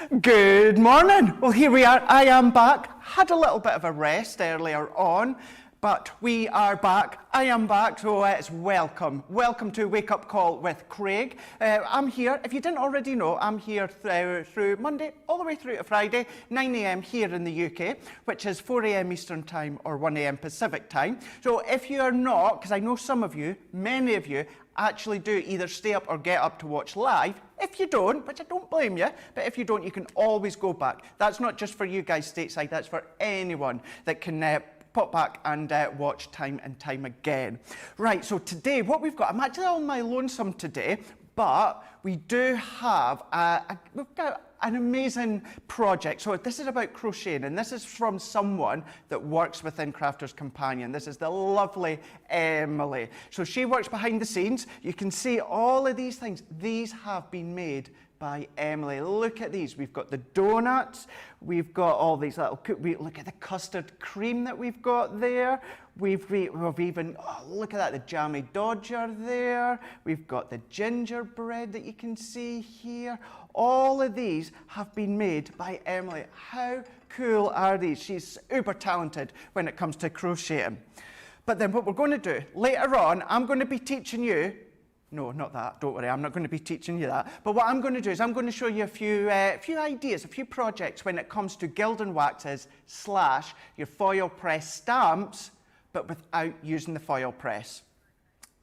Good morning. Well, here we are. I am back. Had a little bit of a rest earlier on, but we are back. I am back, so it's welcome. Welcome to Wake Up Call with Craig. I'm here. If you didn't already know, I'm here through Monday all the way through to Friday, 9 a.m. here in the UK, which is 4 a.m. Eastern Time or 1 a.m. Pacific Time. So if you are not, because I know some of you, many of you, actually do either stay up or get up to watch live. If you don't, which I don't blame you, but if you don't, you can always go back. That's not just for you guys stateside, that's for anyone that can pop back and watch time and time again. Right, so today what we've got, I'm actually on my lonesome today, but we do have we've got an amazing project. So this is about crocheting, and this is from someone that works within Crafters Companion. This is the lovely Emily. So she works behind the scenes. You can see all of these things. These have been made by Emily. Look at these. We've got the donuts. We've got all these little, look at the custard cream that we've got there. We've even, oh, look at that, the jammy dodger there. We've got the gingerbread that you can see here. All of these have been made by Emily. How cool are these? She's uber talented when it comes to crocheting. But then what we're going to do, later on, I'm going to be teaching you. No, not that, don't worry, I'm not going to be teaching you that. But what I'm going to do is I'm going to show you a few ideas, a few projects when it comes to gilding waxes / your foil press stamps, but without using the foil press.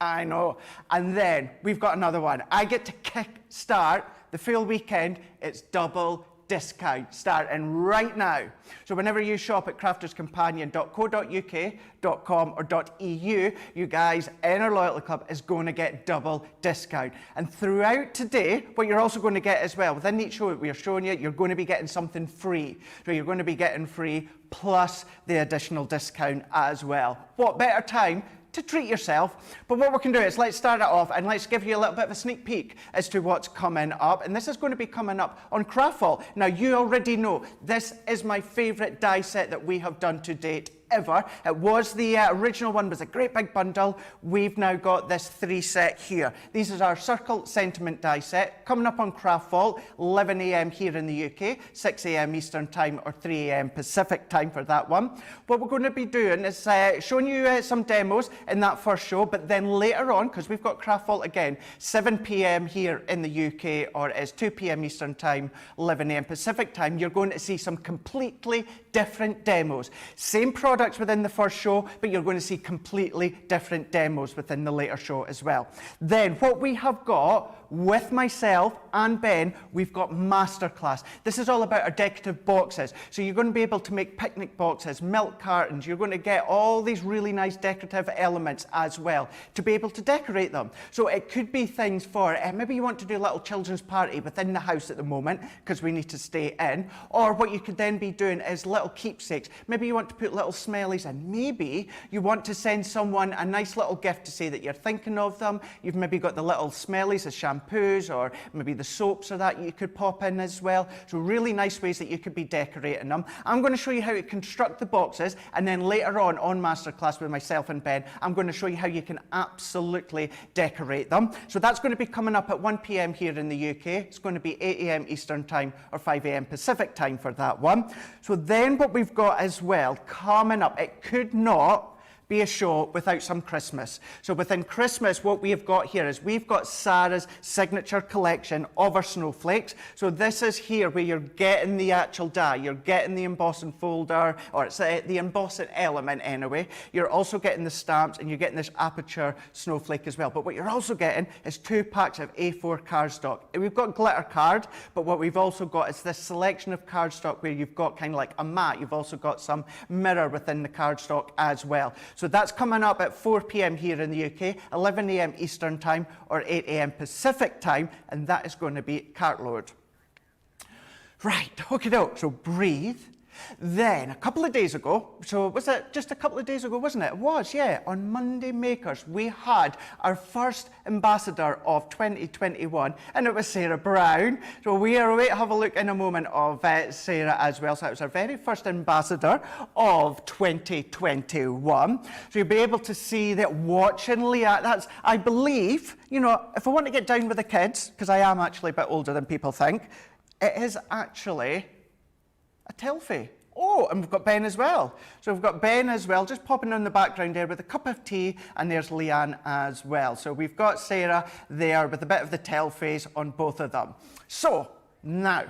I know. And then we've got another one. I get to kick start the full weekend. It's double discount starting right now. So whenever you shop at crafterscompanion.co.uk.com or .eu, you guys in our loyalty club is going to get double discount. And throughout today, what you're also going to get as well, within each show that we're showing you, you're going to be getting something free. So you're going to be getting free plus the additional discount as well. What better time to treat yourself? But what we can do is let's start it off and let's give you a little bit of a sneak peek as to what's coming up. And this is going to be coming up on Craftfall. Now, you already know this is my favourite die set that we have done to date ever. It was the original one, was a great big bundle. We've now got this 3 set here. These is our Circle Sentiment die set coming up on Craftfall, 11 a.m. here in the UK, 6 a.m. Eastern Time or 3 a.m. Pacific Time for that one. What we're going to be doing is showing you some demos in that first show, but then later on, because we've got Craftfall again, 7 p.m. here in the UK, or it's 2 p.m. Eastern Time, 11 a.m. Pacific Time, you're going to see some completely different demos. Same products within the first show, but you're going to see completely different demos within the later show as well. Then what we have got with myself and Ben, we've got Masterclass. This is all about our decorative boxes. So you're going to be able to make picnic boxes, milk cartons. You're going to get all these really nice decorative elements as well to be able to decorate them. So it could be things for, maybe you want to do a little children's party within the house at the moment because we need to stay in. Or what you could then be doing is little keepsakes. Maybe you want to put little smellies in. Maybe you want to send someone a nice little gift to say that you're thinking of them. You've maybe got the little smellies as shampoos or maybe the soaps or that you could pop in as well. So really nice ways that you could be decorating them. I'm going to show you how to construct the boxes, and then later on Masterclass with myself and Ben, I'm going to show you how you can absolutely decorate them. So that's going to be coming up at 1 p.m. here in the UK. It's going to be 8 a.m. Eastern Time or 5 a.m. Pacific Time for that one. So then what we've got as well coming up, it could not be a show without some Christmas. So within Christmas, what we've got here is we've got Sarah's signature collection of our snowflakes. So this is here where you're getting the actual die, you're getting the embossing folder, or it's the embossing element anyway. You're also getting the stamps and you're getting this aperture snowflake as well. But what you're also getting is 2 packs of A4 cardstock. We've got glitter card, but what we've also got is this selection of cardstock where you've got kind of like a mat. You've also got some mirror within the cardstock as well. So that's coming up at 4 p.m. here in the UK, 11 a.m. Eastern Time or 8 a.m. Pacific Time, and that is going to be cartload. Right, okay, so breathe. Then, a couple of days ago, so was it just a couple of days ago, wasn't it? It was, yeah. On Monday Makers, we had our first ambassador of 2021, and it was Sarah Brown. So we are away to have a look in a moment of Sarah as well. So that was our very first ambassador of 2021. So you'll be able to see that watching Leah, that's, I believe, you know, if I want to get down with the kids, because I am actually a bit older than people think, It is actually a Telfie. Oh, and we've got Ben as well. So we've got Ben as well, just popping in the background there with a cup of tea, and there's Leanne as well. So we've got Sarah there with a bit of the Telfies on both of them. So now,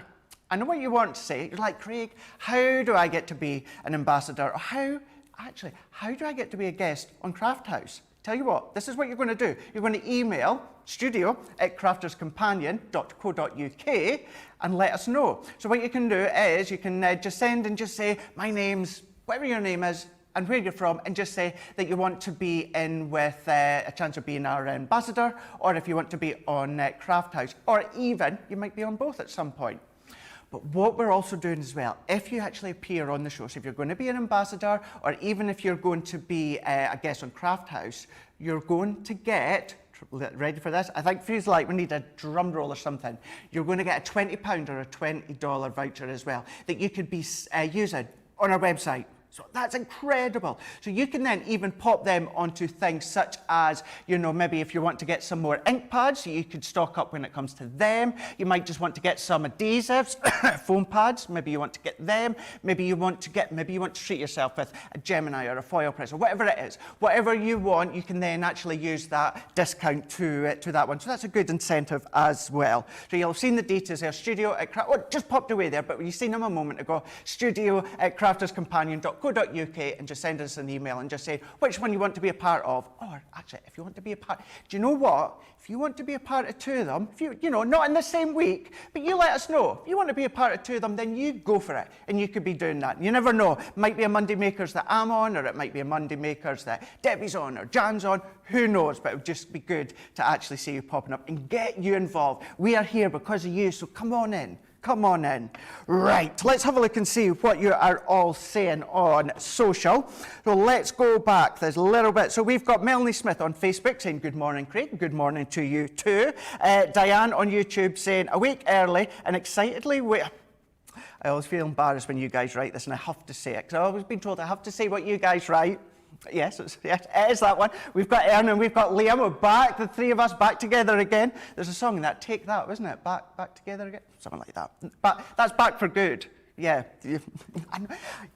I know what you want to say. You're like, Craig, how do I get to be an ambassador? Or how do I get to be a guest on Craft House? Tell you what, this is what you're going to do. You're going to email studio@crafterscompanion.co.uk and let us know. So what you can do is you can just send and just say, my name's, whatever your name is, and where you're from, and just say that you want to be in with a chance of being our ambassador, or if you want to be on Craft House, or even you might be on both at some point. But what we're also doing as well, if you actually appear on the show, so if you're going to be an ambassador, or even if you're going to be a guest on Craft House, you're going to get, ready for this? I think feels like we need a drum roll or something. You're going to get a £20 or a $20 voucher as well that you could be using on our website. So that's incredible. So you can then even pop them onto things such as, you know, maybe if you want to get some more ink pads, so you could stock up when it comes to them. You might just want to get some adhesives, foam pads, maybe you want to get them. Maybe you want to treat yourself with a Gemini or a foil press or whatever it is. Whatever you want, you can then actually use that discount to that one. So that's a good incentive as well. So you'll have seen the details there, just popped away there, but you've seen them a moment ago, studio@crafterscompanion.co.uk, and just send us an email and just say which one you want to be a part of. Or actually, if you want to be a part, do you know what? If you want to be a part of two of them, if you know, not in the same week, but you let us know. If you want to be a part of two of them, then you go for it, and you could be doing that. You never know. It might be a Monday Makers that I'm on, or it might be a Monday Makers that Debbie's on, or Jan's on. Who knows? But it would just be good to actually see you popping up and get you involved. We are here because of you, so come on in. Come on in. Right, let's have a look and see what you are all saying on social. So let's go back. There's a little bit. So we've got Melanie Smith on Facebook saying, good morning, Craig. Good morning to you too. Diane on YouTube saying, awake early and excitedly wait. I always feel embarrassed when you guys write this, and I have to say it, because I've always been told I have to say what you guys write. Yes, it is that one. We've got Ern and we've got Liam. We're back, the three of us back together again. There's a song in that, Take That, wasn't it? Back together again? Something like that. But that's back for good. Yeah.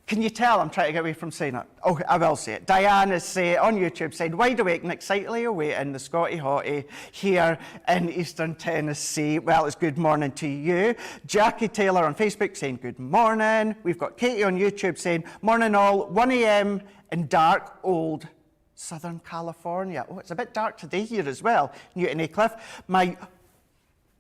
Can you tell I'm trying to get away from saying it? Oh, I will say it. Diane is on YouTube saying, wide awake and excitedly awaiting the Scotty Hottie here in Eastern Tennessee. Well, it's good morning to you. Jackie Taylor on Facebook saying, good morning. We've got Katie on YouTube saying, morning all, 1 a.m. in dark, old Southern California. Oh, it's a bit dark today here as well, Newton Aycliffe.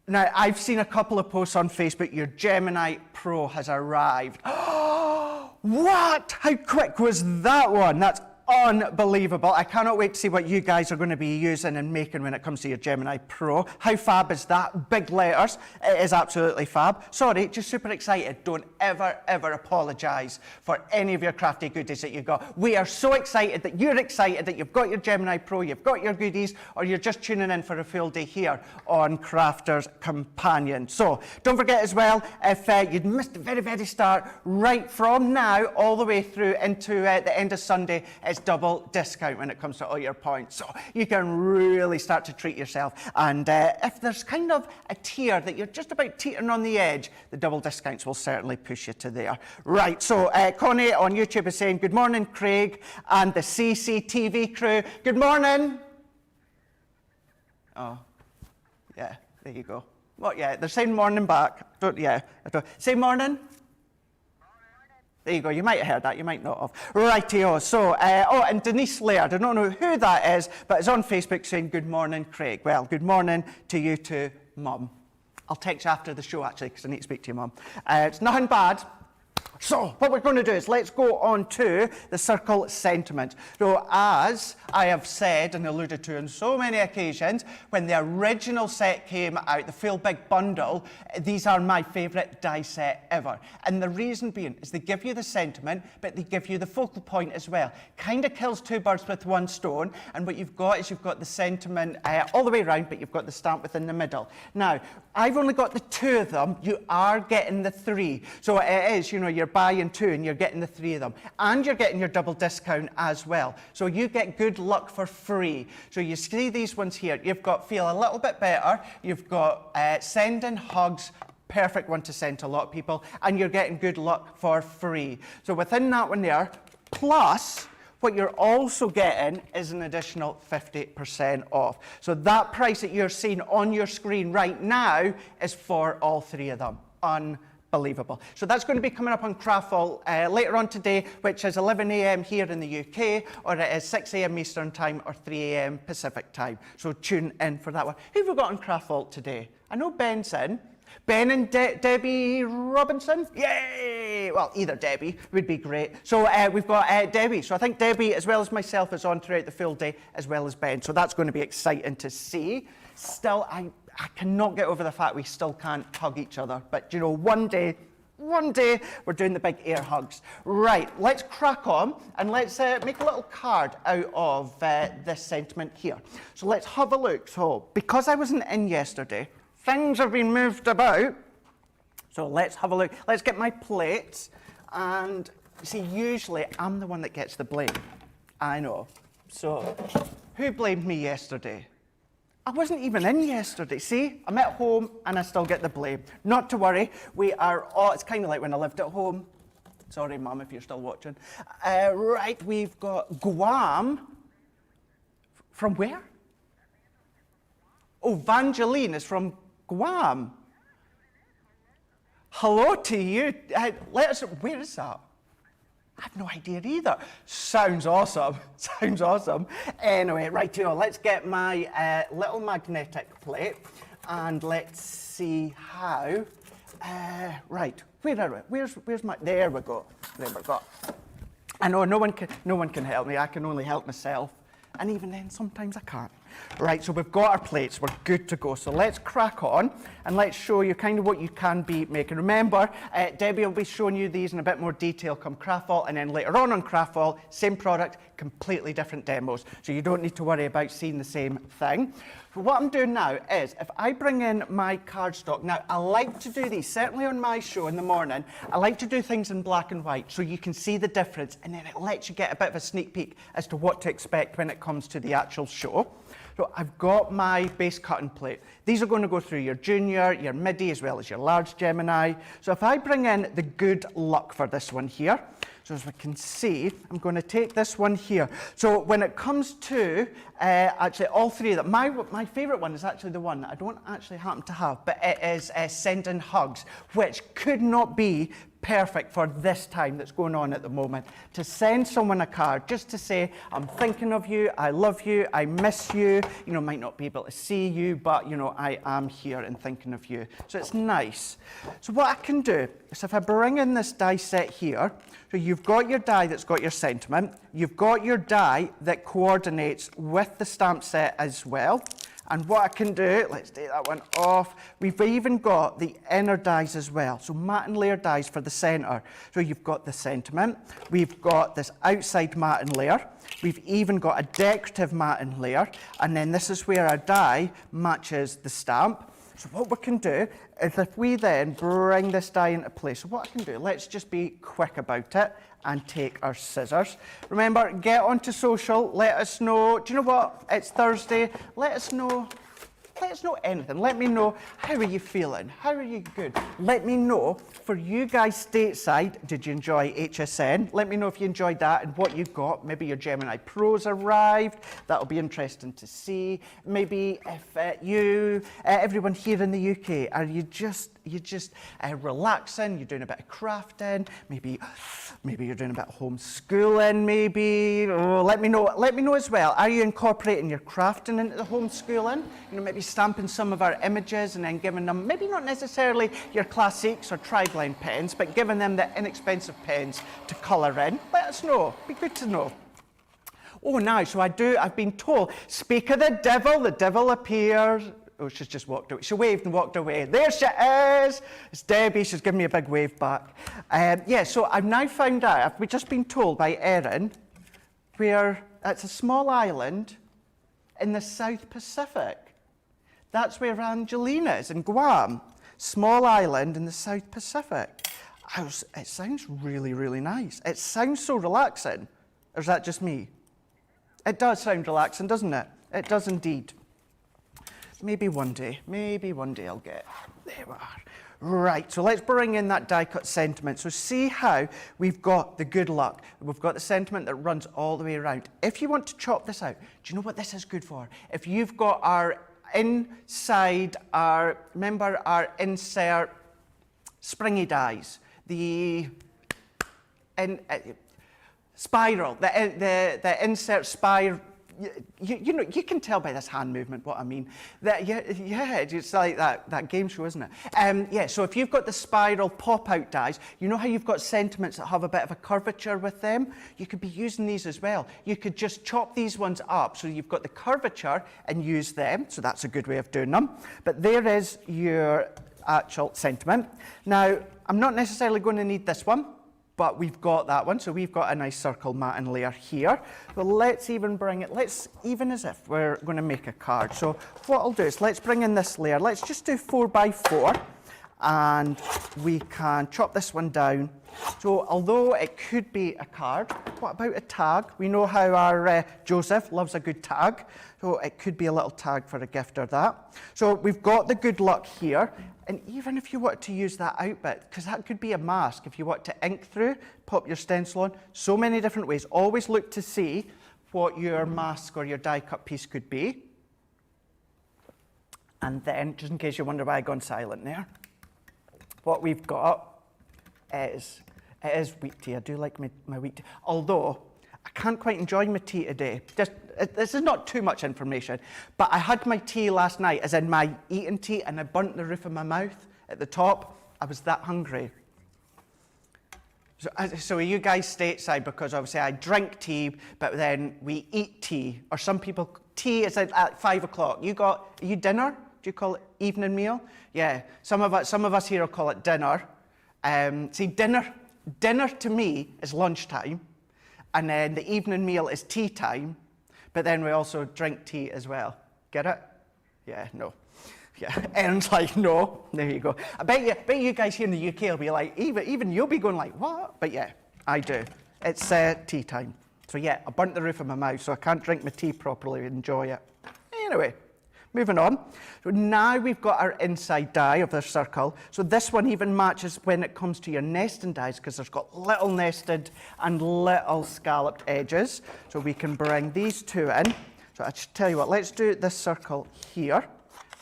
Now, I've seen a couple of posts on Facebook. Your Gemini Pro has arrived. What? How quick was that one? That's unbelievable. I cannot wait to see what you guys are going to be using and making when it comes to your Gemini Pro. How fab is that? Big letters. It is absolutely fab. Sorry, just super excited. Don't ever, ever apologise for any of your crafty goodies that you've got. We are so excited that you're excited that you've got your Gemini Pro, you've got your goodies, or you're just tuning in for a full day here on Crafters Companion. So don't forget as well, if you'd missed the very, very start, right from now all the way through into the end of Sunday, it's double discount when it comes to all your points. So you can really start to treat yourself. And if there's kind of a tier that you're just about teetering on the edge, the double discounts will certainly push you to there. Right, so Connie on YouTube is saying, good morning, Craig, and the CCTV crew. Good morning. Oh, yeah, there you go. Well, yeah, they're saying morning back. Say morning. There you go, you might have heard that, you might not have. Rightio, so, and Denise Laird, I don't know who that is, but it's on Facebook saying, good morning, Craig. Well, good morning to you too, Mum. I'll text you after the show, actually, because I need to speak to your mum. It's nothing bad. So, what we're going to do is let's go on to the circle sentiment. So, as I have said and alluded to on so many occasions, when the original set came out, the full big bundle, these are my favourite die set ever. And the reason being is they give you the sentiment, but they give you the focal point as well. Kind of kills two birds with one stone. And what you've got is you've got the sentiment all the way around, but you've got the stamp within the middle. Now, I've only got the two of them. You are getting the three. So it is, you know, you're buying two and you're getting the three of them. And you're getting your double discount as well. So you get good luck for free. So you see these ones here. You've got Feel a Little Bit Better. You've got Sending Hugs, perfect one to send to a lot of people, and you're getting good luck for free. So within that one there, plus what you're also getting is an additional 50% off. So that price that you're seeing on your screen right now is for all three of them. Unbelievable. So that's going to be coming up on Craftfall later on today, which is 11 a.m. here in the UK, or it is 6 a.m. Eastern Time or 3 a.m. Pacific Time. So tune in for that one. Who have we got on Craftfall today? I know Ben's in. Ben and Debbie Robinson? Yay! Well, either Debbie would be great. So we've got Debbie. So I think Debbie, as well as myself, is on throughout the full day, as well as Ben. So that's going to be exciting to see. Still, I cannot get over the fact we still can't hug each other. But, you know, one day, we're doing the big air hugs. Right, let's crack on and let's make a little card out of this sentiment here. So let's have a look. So, because I wasn't in yesterday, things have been moved about. So let's have a look. Let's get my plates. And see, usually I'm the one that gets the blame. I know. So who blamed me yesterday? I wasn't even in yesterday. See, I'm at home and I still get the blame. Not to worry. We are all, it's kind of like when I lived at home. Sorry, Mum, if you're still watching. Right, we've got Guam. From where? Oh, Vangeline is from Guam. Hello to you. Let us, where is that? I have no idea either. Sounds awesome. Sounds awesome. Anyway, right here, let's get my little magnetic plate and let's see how. Right, where are we? Where's my? There we go. There we go. I know no one can help me. I can only help myself, and even then, sometimes I can't. Right, so we've got our plates, we're good to go. So let's crack on and let's show you kind of what you can be making. Remember, Debbie will be showing you these in a bit more detail come Craftfall, and then later on Craftfall, same product, completely different demos. So you don't need to worry about seeing the same thing. So what I'm doing now is, if I bring in my cardstock, now I like to do these, certainly on my show in the morning, I like to do things in black and white so you can see the difference, and then it lets you get a bit of a sneak peek as to what to expect when it comes to the actual show. So I've got my base cutting plate. These are going to go through your junior, your midi, as well as your large Gemini. So if I bring in the good luck for this one here, so as we can see, I'm going to take this one here. So when it comes to actually all three of them, my favourite one is actually the one that I don't actually happen to have, but it is Sending Hugs, which could not be perfect for this time that's going on at the moment. To send someone a card just to say, I'm thinking of you, I love you, I miss you, you know, might not be able to see you, but you know, I am here and thinking of you. So it's nice. So what I can do is if I bring in this die set here, so you've got your die that's got your sentiment, you've got your die that coordinates with the stamp set as well. And what I can do, let's take that one off, we've even got the inner dies as well. So matte and layer dies for the center. So you've got the sentiment, we've got this outside matte and layer, we've even got a decorative matte and layer, and then this is where our die matches the stamp. So what we can do is if we then bring this die into place, so what I can do, let's just be quick about it and take our scissors. Remember, get onto social, let us know, do you know what, it's Thursday, let us know anything. Let me know, how are you feeling? How are you good? Let me know, for you guys stateside, did you enjoy HSN? Let me know if you enjoyed that and what you got. Maybe your Gemini Pros arrived. That'll be interesting to see. Maybe if everyone here in the UK, are you just relaxing, you're doing a bit of crafting, maybe you're doing a bit of homeschooling, maybe. Oh, let me know as well. Are you incorporating your crafting into the homeschooling? You know, maybe stamping some of our images and then giving them, maybe not necessarily your classics or tri-blind pens, but giving them the inexpensive pens to colour in. Let us know, be good to know. Oh, now, so I've been told, speak of the devil appears. Oh, she's just walked away. She waved and walked away. There she is. It's Debbie. She's giving me a big wave back. Yeah, so I've now found out, we've just been told by Erin, where it's a small island in the South Pacific. That's where Angelina is, in Guam. Small island in the South Pacific. It sounds really, really nice. It sounds so relaxing. Or is that just me? It does sound relaxing, doesn't it? It does indeed. Maybe one day I'll get. There we are. Right, so let's bring in that die cut sentiment. So see how we've got the good luck. We've got the sentiment that runs all the way around. If you want to chop this out, do you know what this is good for? If you've got our inside, remember our insert springy dies, the spiral, the insert spiral. You know, you can tell by this hand movement what I mean. Yeah, it's like that game show, isn't it? Yeah, so if you've got the spiral pop-out dies, you know how you've got sentiments that have a bit of a curvature with them? You could be using these as well. You could just chop these ones up so you've got the curvature and use them, so that's a good way of doing them. But there is your actual sentiment. Now, I'm not necessarily going to need this one, but we've got that one, so we've got a nice circle matting layer here. Well, let's even bring it, even as if we're going to make a card. So what I'll do is let's bring in this layer. Let's just do 4 by 4, and we can chop this one down. So although it could be a card, what about a tag? We know how our Joseph loves a good tag, so it could be a little tag for a gift or that. So we've got the good luck here. And even if you want to use that out bit, because that could be a mask, if you want to ink through, pop your stencil on, so many different ways. Always look to see what your mask or your die cut piece could be. And then, just in case you wonder why I've gone silent there, what we've got is, it is wheat tea. I do like my wheat tea. Although, I can't quite enjoy my tea today. This is not too much information, but I had my tea last night, as in my eating tea, and I burnt the roof of my mouth at the top. I was that hungry. So are you guys stateside? Because obviously I drink tea, but then we eat tea. Or some people, tea is at 5 o'clock. Are you dinner? Do you call it evening meal? Yeah, some of us here will call it dinner. See, dinner to me is lunchtime. And then the evening meal is tea time, but then we also drink tea as well. Get it? Yeah, no. Yeah, Erin's like, no. There you go. I bet you guys here in the UK will be like, even you'll be going like, what? But yeah, I do. It's tea time. So yeah, I burnt the roof of my mouth, so I can't drink my tea properly and enjoy it. Anyway, moving on. So now we've got our inside die of the circle. So this one even matches when it comes to your nesting dies, because there's got little nested and little scalloped edges. So we can bring these two in. So I just tell you what, let's do this circle here.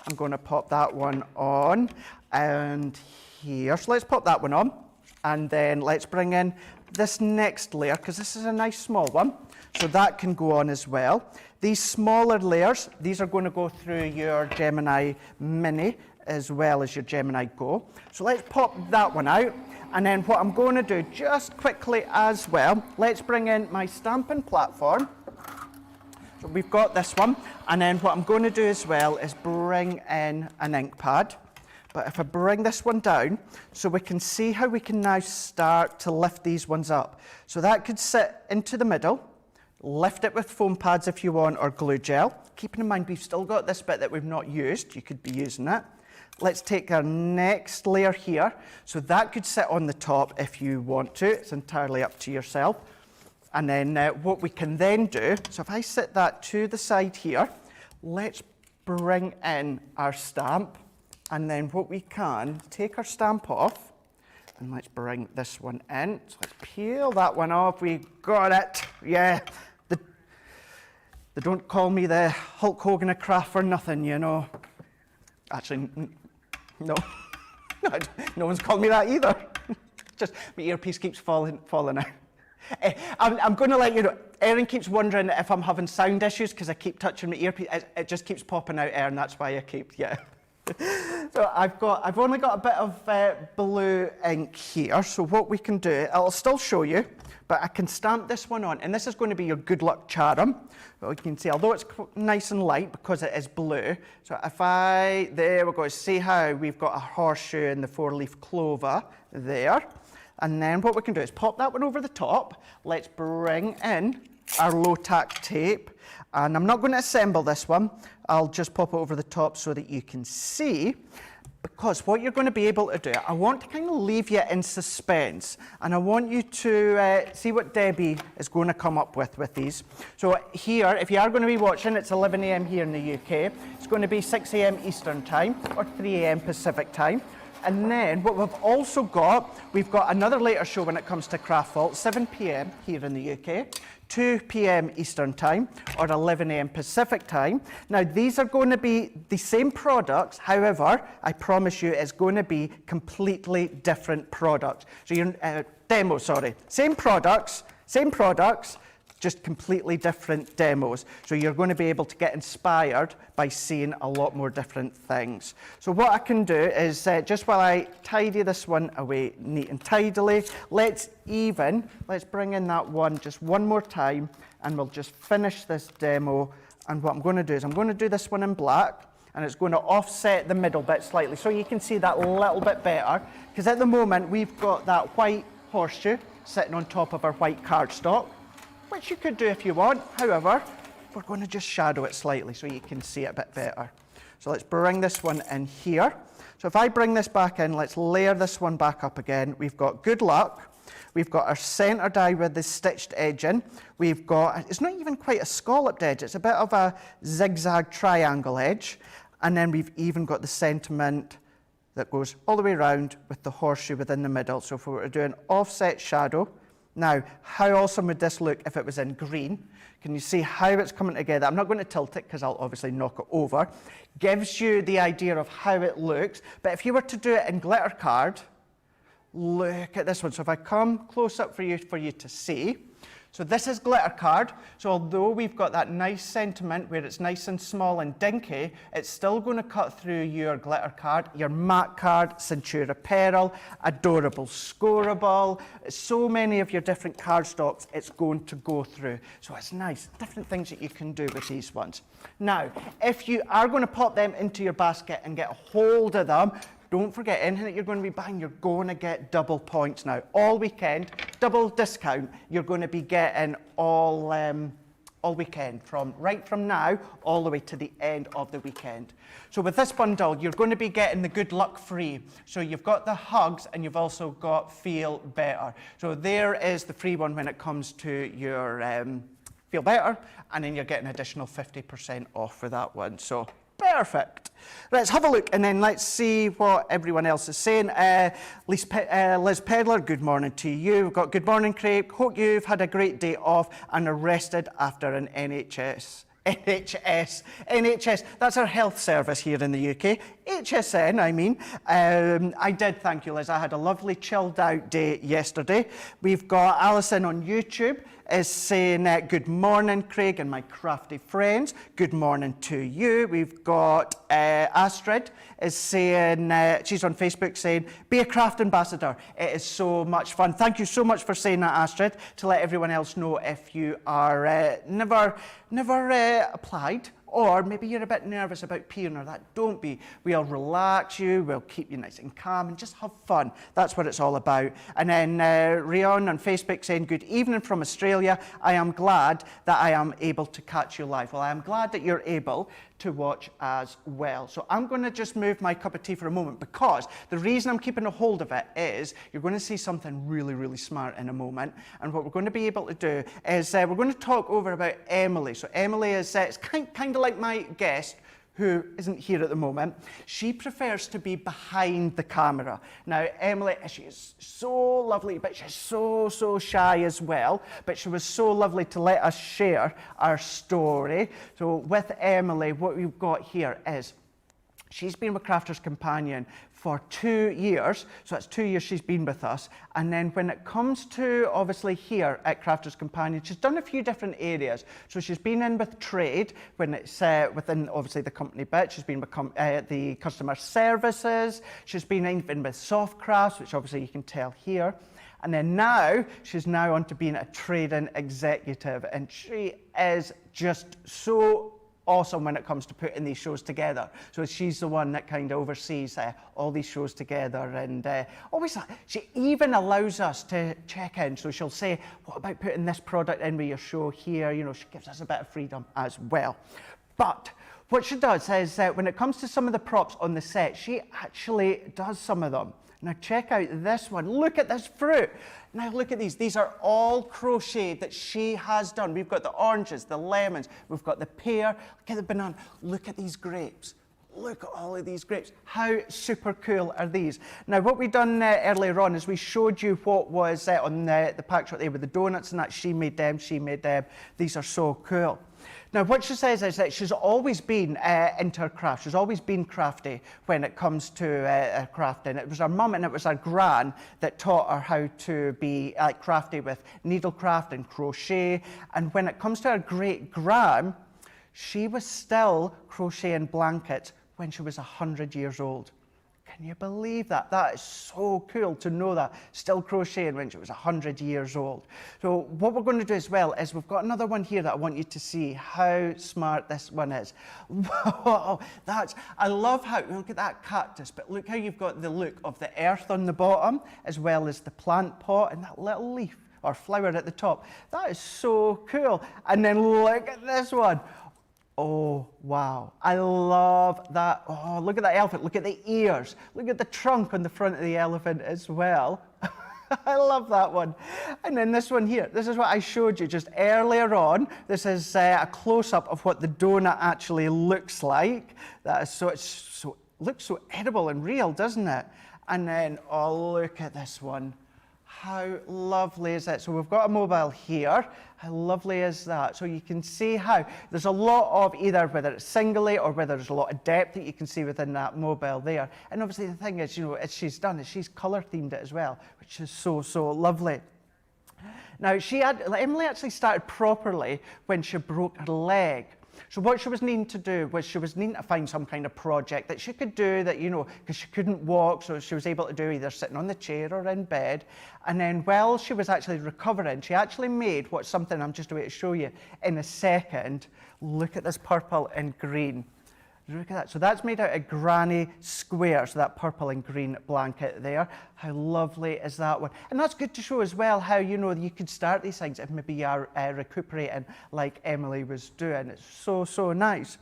I'm going to pop that one on, and here. So let's pop that one on, and then let's bring in this next layer, because this is a nice small one. So that can go on as well. These smaller layers, these are going to go through your Gemini Mini as well as your Gemini Go. So let's pop that one out. And then what I'm going to do just quickly as well, let's bring in my stamping platform. So we've got this one. And then what I'm going to do as well is bring in an ink pad. But if I bring this one down, so we can see how we can now start to lift these ones up. So that could sit into the middle. Lift it with foam pads if you want, or glue gel. Keeping in mind we've still got this bit that we've not used. You could be using it. Let's take our next layer here. So that could sit on the top if you want to. It's entirely up to yourself. And then what we can then do, so if I sit that to the side here, let's bring in our stamp. And then what we can, take our stamp off, and let's bring this one in. So let's peel that one off. We got it. Yeah. They don't call me the Hulk Hogan of craft for nothing, you know. Actually, no. No one's called me that either. Just my earpiece keeps falling out. I'm going to let you know, Erin keeps wondering if I'm having sound issues because I keep touching my earpiece. It just keeps popping out, Erin. That's why I keep, yeah. So I've only got a bit of blue ink here. So what we can do, I'll still show you, but I can stamp this one on, and this is going to be your good luck charm. Well, you can see, although it's nice and light because it is blue. So if there we go. See how we've got a horseshoe and the 4-leaf clover there. And then what we can do is pop that one over the top. Let's bring in our low tack tape. And I'm not going to assemble this one. I'll just pop it over the top so that you can see. Because what you're going to be able to do, I want to kind of leave you in suspense. And I want you to see what Debbie is going to come up with these. So here, if you are going to be watching, it's 11 a.m. here in the UK. It's going to be 6 a.m. Eastern time or 3 a.m. Pacific time. And then what we've also got, we've got another later show when it comes to Craft Vault, 7 p.m. here in the UK, 2 p.m. Eastern Time, or 11 a.m. Pacific Time. Now, these are going to be the same products, however, I promise you it's going to be completely different products. So your demos, sorry. Same products, just completely different demos. So you're going to be able to get inspired by seeing a lot more different things. So what I can do is, just while I tidy this one away neat and tidily, let's bring in that one just one more time, and we'll just finish this demo. And what I'm going to do is I'm going to do this one in black, and it's going to offset the middle bit slightly so you can see that a little bit better, because at the moment we've got that white horseshoe sitting on top of our white cardstock, which you could do if you want. However, we're going to just shadow it slightly so you can see it a bit better. So let's bring this one in here. So if I bring this back in, let's layer this one back up again. We've got Good Luck. We've got our centre die with the stitched edging. We've got, it's not even quite a scalloped edge, it's a bit of a zigzag triangle edge. And then we've even got the sentiment that goes all the way around with the horseshoe within the middle. So if we were to do an offset shadow, now, how awesome would this look if it was in green? Can you see how it's coming together? I'm not going to tilt it because I'll obviously knock it over. Gives you the idea of how it looks. But if you were to do it in glitter card, look at this one. So if I come close up for you to see, so this is glitter card. So although we've got that nice sentiment where it's nice and small and dinky, it's still going to cut through your glitter card, your matte card, Centura Pearl, Adorable Scoreable, so many of your different cardstocks it's going to go through. So it's nice, different things that you can do with these ones. Now, if you are going to pop them into your basket and get a hold of them, don't forget, anything that you're going to be buying, you're going to get double points now. All weekend, double discount, you're going to be getting all weekend, right from now all the way to the end of the weekend. So with this bundle, you're going to be getting the Good Luck free. So you've got the hugs and you've also got Feel Better. So there is the free one when it comes to your Feel Better, and then you're getting additional 50% off for that one. So perfect. Let's have a look and then let's see what everyone else is saying. Liz Pedler, good morning to you. We've got good morning, Craig. Hope you've had a great day off and are rested after an NHS, that's our health service here in the UK. HSN, I mean. I did, thank you, Liz. I had a lovely chilled out day yesterday. We've got Alison on YouTube is saying, good morning, Craig and my crafty friends. Good morning to you. We've got Astrid is saying, she's on Facebook saying, be a craft ambassador. It is so much fun. Thank you so much for saying that, Astrid, to let everyone else know if you are never applied, or maybe you're a bit nervous about peeing or that. Don't be. We'll relax you, we'll keep you nice and calm and just have fun. That's what it's all about. And then Rion on Facebook saying, good evening from Australia. I am glad that I am able to catch you live. Well, I am glad that you're able to watch as well. So I'm going to just move my cup of tea for a moment, because the reason I'm keeping a hold of it is you're going to see something really, really smart in a moment. And what we're going to be able to do is we're going to talk over about Emily. So Emily is it's kind of like my guest, who isn't here at the moment. She prefers to be behind the camera. Now, Emily, she is so lovely, but she's so shy as well. But she was so lovely to let us share our story. So with Emily, what we've got here is she's been with Crafters Companion for 2 years, so that's 2 years she's been with us. And then when it comes to, obviously here at Crafters Companion, she's done a few different areas. So she's been in with trade, when it's within, obviously, the company bit. She's been with the customer services. She's been even with soft crafts, which obviously you can tell here. And then now, she's now on to being a trading executive. And she is just so awesome when it comes to putting these shows together. So she's the one that kind of oversees all these shows together, and always she even allows us to check in. So she'll say, what about putting this product in with your show here? You know, she gives us a bit of freedom as well. But what she does is when it comes to some of the props on the set, she actually does some of them. Now check out this one. Look at this fruit. Now look at these. These are all crocheted that she has done. We've got the oranges, the lemons, we've got the pear, look at the banana. Look at these grapes. look at all of these grapes. How super cool are these? Now, what we done earlier on is we showed you what was on the pack shot there with the donuts and that. She made them, she made them. These are so cool. Now, what she says is that she's always been into her craft. She's always been crafty when it comes to crafting. It was her mum and it was her gran that taught her how to be crafty with needlecraft and crochet. And when it comes to her great gran, she was still crocheting blankets when she was 100 years old. Can you believe that? That is so cool to know that. Still crocheting when she was 100 years old. So what we're going to do as well is we've got another one here that I want you to see how smart this one is. Wow, I love how, look at that cactus, but look how you've got the look of the earth on the bottom as well as the plant pot and that little leaf or flower at the top. That is so cool. And then look at this one. Oh, wow. I love that. Oh, look at that elephant. Look at the ears. Look at the trunk on the front of the elephant as well. I love that one. And then this one here. This is what I showed you just earlier on. This is a close-up of what the donut actually looks like. That is so, looks so edible and real, doesn't it? And then, oh, look at this one. How lovely is that? So we've got a mobile here. How lovely is that? So you can see how there's a lot of either whether it's singly or whether there's a lot of depth that you can see within that mobile there. And obviously the thing is, you know, as she's done is she's colour themed it as well, which is so, so lovely. Now Emily actually started properly when she broke her leg. So what she was needing to do was she was needing to find some kind of project that she could do that, you know, because she couldn't walk, so she was able to do either sitting on the chair or in bed. And then while she was actually recovering, she actually made something I'm just about to show you in a second. Look at this purple and green. Look at that. So that's made out of granny square, so that purple and green blanket there. How lovely is that one? And that's good to show as well how, you know, you could start these things if maybe you are recuperating like Emily was doing. It's so, so nice.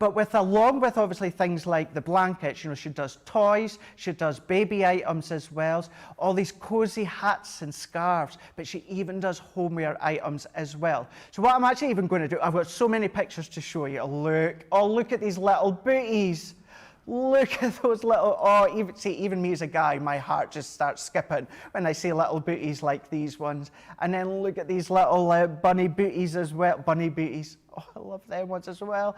But along with obviously things like the blankets, you know, she does toys, she does baby items as well, all these cozy hats and scarves, but she even does homeware items as well. So what I'm actually even going to do, I've got so many pictures to show you. Look at these little booties. Look at those little, even me as a guy, my heart just starts skipping when I see little booties like these ones. And then look at these little bunny booties as well, bunny booties. Oh, I love them ones as well.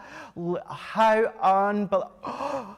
How unbelievable.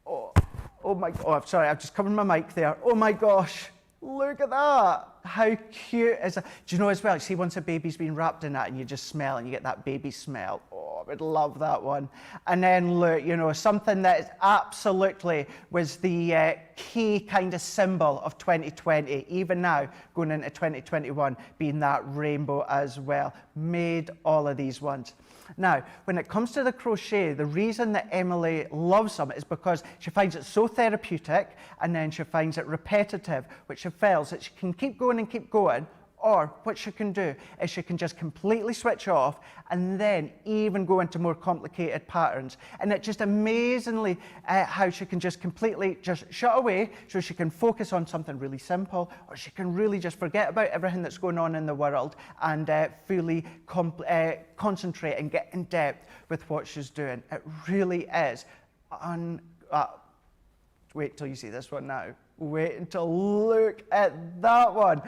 Oh my, I'm sorry, I've just covered my mic there. Oh my gosh, look at that. How cute is that? Do you know as well, see once a baby's been wrapped in that and you just smell and you get that baby smell. Oh, I would love that one. And then look, you know, something that is absolutely was the key kind of symbol of 2020, even now going into 2021, being that rainbow as well. Made all of these ones. Now, when it comes to the crochet, the reason that Emily loves them is because she finds it so therapeutic and then she finds it repetitive, which she feels that she can keep going and keep going, or what she can do is she can just completely switch off and then even go into more complicated patterns. And it just amazingly how she can just completely just shut away so she can focus on something really simple, or she can really just forget about everything that's going on in the world and fully concentrate and get in depth with what she's doing. It really is. Wait till you see this one now. Wait until look at that one.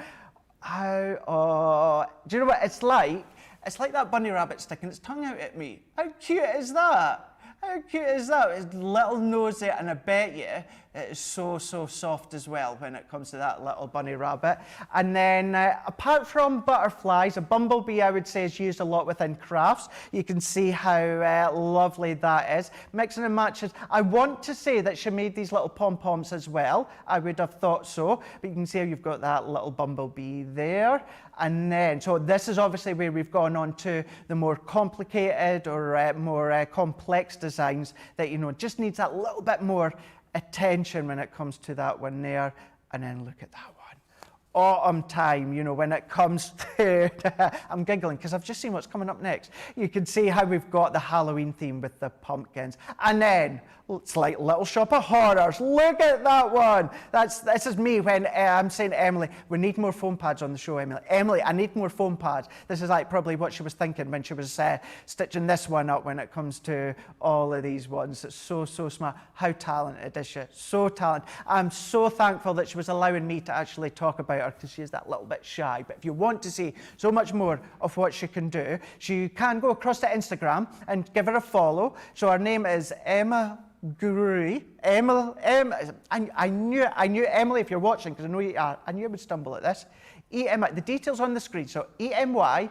How, do you know what it's like? It's like that bunny rabbit sticking its tongue out at me. How cute is that? How cute is that? It's little nosy, and I bet you it is so, so soft as well when it comes to that little bunny rabbit. And then apart from butterflies, a bumblebee I would say is used a lot within crafts. You can see how lovely that is. Mixing and matches. I want to say that she made these little pom-poms as well. I would have thought so. But you can see how you've got that little bumblebee there. And then, so this is obviously where we've gone on to the more complicated or more complex designs that, you know, just needs that little bit more attention when it comes to that one there. And then look at that one. autumn time, you know, when it comes to, I'm giggling because I've just seen what's coming up next. You can see how we've got the Halloween theme with the pumpkins. And then it's like Little Shop of Horrors. Look at that one. This is me when I'm saying to Emily, we need more foam pads on the show, Emily. Emily, I need more foam pads. This is like probably what she was thinking when she was stitching this one up when it comes to all of these ones. It's so smart. How talented is she? So talented. I'm so thankful that she was allowing me to actually talk about her because she is that little bit shy. But if you want to see so much more of what she can do, she can go across to Instagram and give her a follow. So her name is Emma Gururi. I knew Emily, if you're watching, because I know you are, I knew I would stumble at this. The details on the screen. So EMYGURUMI.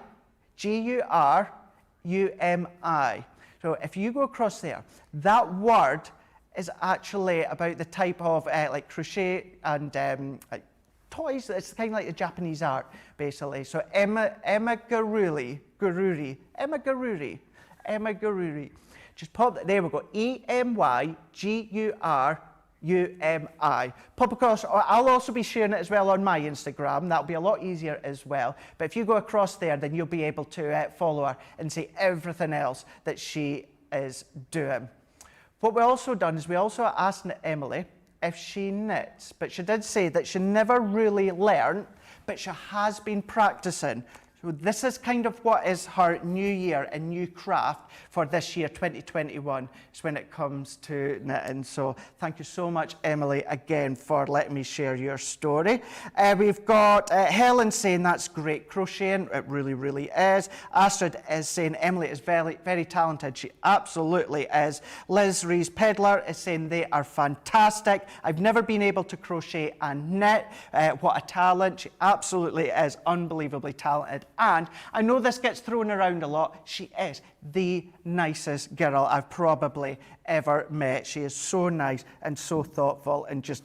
So if you go across there, that word is actually about the type of like crochet and like toys. It's kind of like the Japanese art, basically. So Emma Gururi. Just pop that. There we go. EMYGURUMI. Pop across. I'll also be sharing it as well on my Instagram. That'll be a lot easier as well. But if you go across there, then you'll be able to follow her and see everything else that she is doing. What we also done is we also asked Emily if she knits, but she did say that she never really learned, but she has been practicing. So this is kind of what is her new year and new craft for this year, 2021, is when it comes to knitting. So thank you so much, Emily, again, for letting me share your story. We've got Helen saying that's great crocheting. It really, really is. Astrid is saying Emily is very, very talented. She absolutely is. Liz Rees Pedlar is saying they are fantastic. I've never been able to crochet and knit. What a talent. She absolutely is unbelievably talented. And I know this gets thrown around a lot. She is the nicest girl I've probably ever met. She is so nice and so thoughtful and just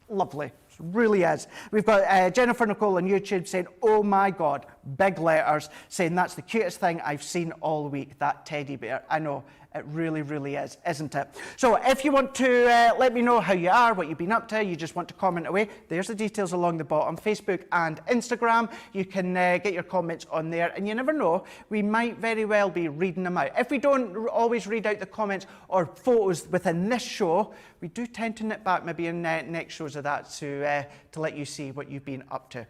lovely. She really is. We've got Jennifer Nicole on YouTube saying, oh my God, big letters, saying that's the cutest thing I've seen all week, that teddy bear. I know. It really, really is, isn't it? So if you want to let me know how you are, what you've been up to, you just want to comment away, there's the details along the bottom, Facebook and Instagram. You can get your comments on there, and you never know, we might very well be reading them out. If we don't always read out the comments or photos within this show, we do tend to nip back maybe in next shows of that to let you see what you've been up to.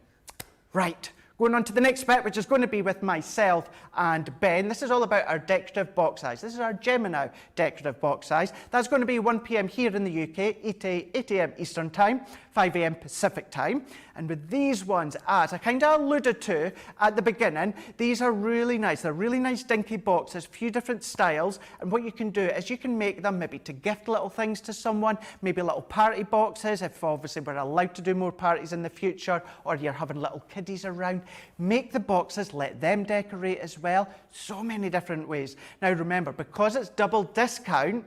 Right. Going on to the next bit, which is going to be with myself and Ben. This is all about our decorative box size. This is our Gemini decorative box size. That's going to be 1 p.m. here in the UK, 8 a.m. Eastern Time, 5 a.m. Pacific Time. And with these ones, as I kind of alluded to at the beginning, these are really nice. They're really nice dinky boxes, a few different styles. And what you can do is you can make them maybe to gift little things to someone, maybe little party boxes, if obviously we're allowed to do more parties in the future, or you're having little kiddies around. Make the boxes, let them decorate as well. So many different ways. Now remember, because it's double discount,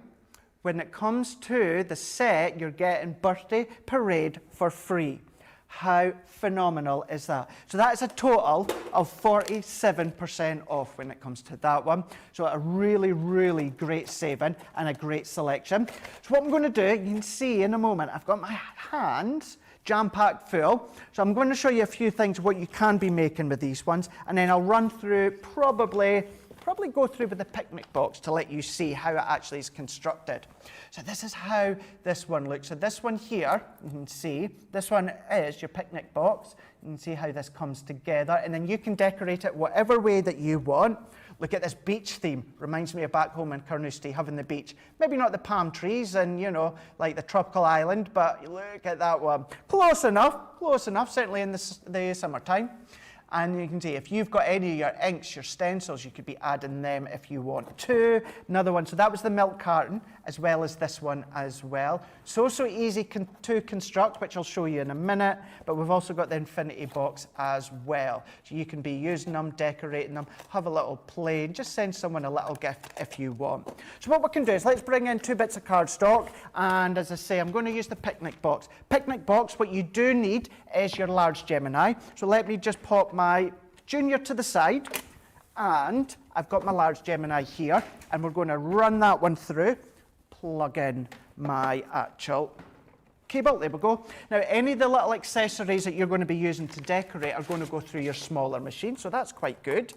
when it comes to the set, you're getting Birthday Parade for free. How phenomenal is that? So that is a total of 47% off when it comes to that one. So a really, really great saving and a great selection. So what I'm going to do, you can see in a moment, I've got my hands jam-packed full. So I'm going to show you a few things what you can be making with these ones, and then I'll run through probably go through with the picnic box to let you see how it actually is constructed. So this is how this one looks. So this one here, you can see, this one is your picnic box. You can see how this comes together, and then you can decorate it whatever way that you want. Look at this beach theme. Reminds me of back home in Carnoustie, having the beach. Maybe not the palm trees and, you know, like the tropical island, but look at that one. Close enough, certainly in the summertime. And you can see if you've got any of your inks, your stencils, you could be adding them if you want to. Another one, so that was the milk carton, as well as this one as well. So easy to construct, which I'll show you in a minute, but we've also got the infinity box as well. So you can be using them, decorating them, have a little play, and just send someone a little gift if you want. So what we can do is let's bring in 2 bits of cardstock, and as I say, I'm going to use the picnic box. Picnic box, what you do need is your large Gemini. So let me just pop my Junior to the side, and I've got my large Gemini here, and we're going to run that one through, plug in my actual cable. There we go. Now, any of the little accessories that you're going to be using to decorate are going to go through your smaller machine, so that's quite good.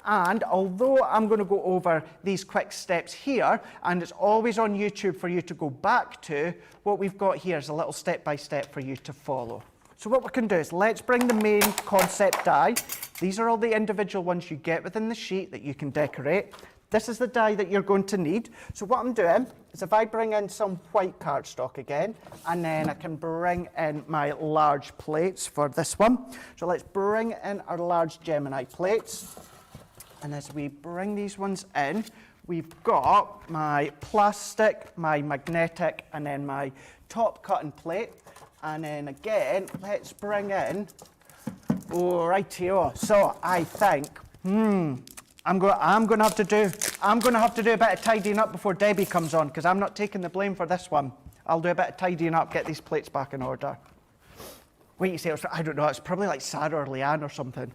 And although I'm going to go over these quick steps here, and it's always on YouTube for you to go back to, what we've got here is a little step-by-step for you to follow. So what we can do is let's bring the main concept die. These are all the individual ones you get within the sheet that you can decorate. This is the die that you're going to need. So what I'm doing is if I bring in some white cardstock again, and then I can bring in my large plates for this one. So let's bring in our large Gemini plates. And as we bring these ones in, we've got my plastic, my magnetic, and then my top cutting plate. And then again, let's bring in, oh, rightio. So I think, I'm going to have to do a bit of tidying up before Debbie comes on, because I'm not taking the blame for this one. I'll do a bit of tidying up, get these plates back in order. Wait, you say, I don't know, it's probably like Sarah or Leanne or something.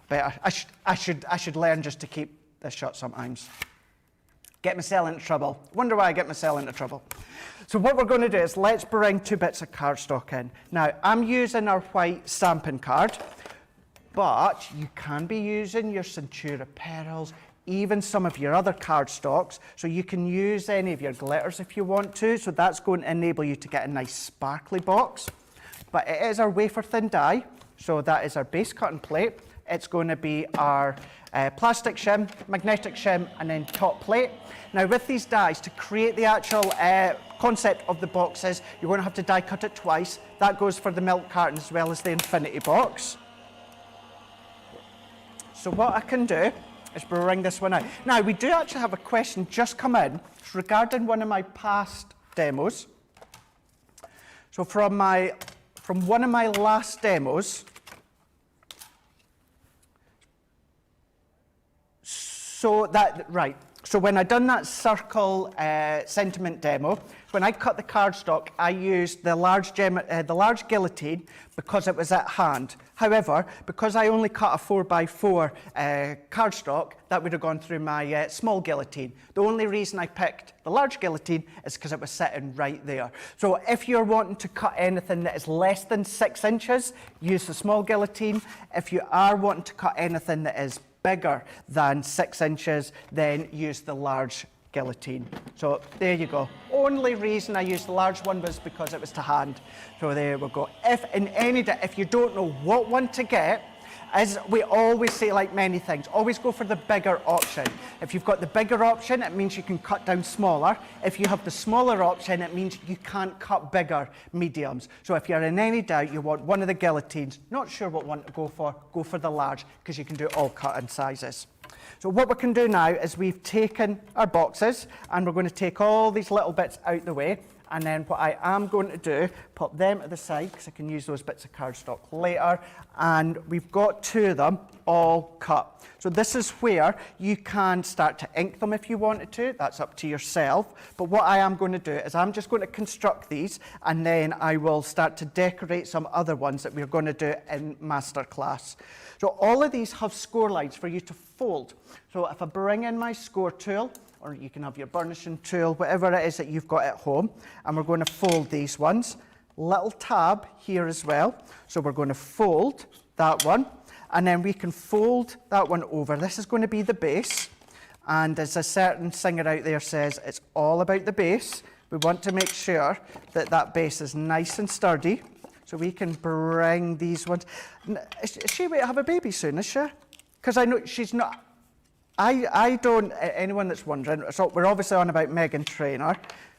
But I should learn just to keep this shut sometimes. Get myself into trouble. Wonder why I get myself into trouble. So what we're going to do is let's bring 2 bits of cardstock in. Now, I'm using our white stamping card, but you can be using your Centura Pearls, even some of your other cardstocks. So you can use any of your glitters if you want to. So that's going to enable you to get a nice sparkly box. But it is our wafer thin die. So that is our base cutting plate. It's going to be our plastic shim, magnetic shim, and then top plate. Now with these dies, to create the actual concept of the boxes, you're going to have to die cut it twice. That goes for the milk carton as well as the infinity box. So what I can do is bring this one out. Now we do actually have a question just come in regarding one of my past demos. So from one of my last demos, so when I done that circle sentiment demo, when I cut the cardstock, I used the large guillotine because it was at hand. However, because I only cut a 4x4 cardstock, that would have gone through my small guillotine. The only reason I picked the large guillotine is because it was sitting right there. So if you're wanting to cut anything that is less than 6 inches, use the small guillotine. If you are wanting to cut anything that is bigger than 6 inches, then use the large guillotine. So there you go. Only reason I used the large one was because it was to hand. So there we go. If you don't know what one to get, as we always say, like many things, always go for the bigger option. If you've got the bigger option, it means you can cut down smaller. If you have the smaller option, it means you can't cut bigger mediums. So if you're in any doubt, you want one of the guillotines, not sure what one to go for the large, because you can do all cut-in sizes. So what we can do now is we've taken our boxes, and we're going to take all these little bits out the way. And then what I am going to do, pop them to the side, because I can use those bits of cardstock later. And we've got 2 of them all cut. So this is where you can start to ink them if you wanted to. That's up to yourself. But what I am going to do is I'm just going to construct these, and then I will start to decorate some other ones that we're going to do in masterclass. So all of these have score lines for you to fold. So if I bring in my score tool, or you can have your burnishing tool, whatever it is that you've got at home, and we're going to fold these ones. Little tab here as well. So we're going to fold that one, and then we can fold that one over. This is going to be the base, and as a certain singer out there says, it's all about the base. We want to make sure that that base is nice and sturdy, so we can bring these ones. Is she going to have a baby soon, is she? Because I know she's not. I don't, anyone that's wondering, so we're obviously on about Meghan Trainor,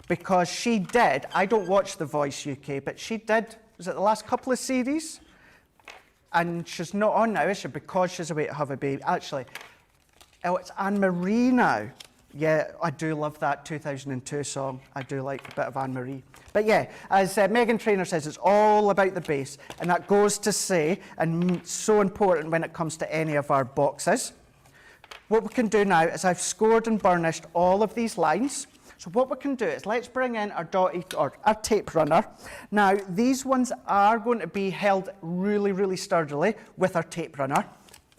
because she did, I don't watch The Voice UK, but she did, was it the last couple of series? And she's not on now, is she? Because she's away to have a baby. Actually, oh, it's Anne-Marie now. Yeah, I do love that 2002 song. I do like a bit of Anne-Marie. But yeah, as Meghan Trainor says, it's all about the base. And that goes to say, and so important when it comes to any of our boxes. What we can do now is I've scored and burnished all of these lines. So what we can do is let's bring in our our tape runner. Now these ones are going to be held really, really sturdily with our tape runner,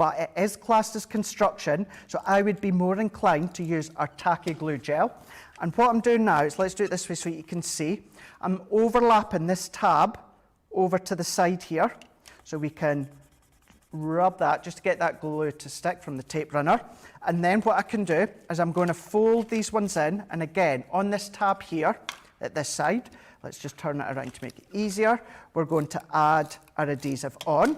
but it is classed as construction, so I would be more inclined to use our tacky glue gel. And what I'm doing now is, let's do it this way so you can see, I'm overlapping this tab over to the side here, so we can rub that just to get that glue to stick from the tape runner. And then what I can do is I'm going to fold these ones in, and again, on this tab here, at this side, let's just turn it around to make it easier, we're going to add our adhesive on.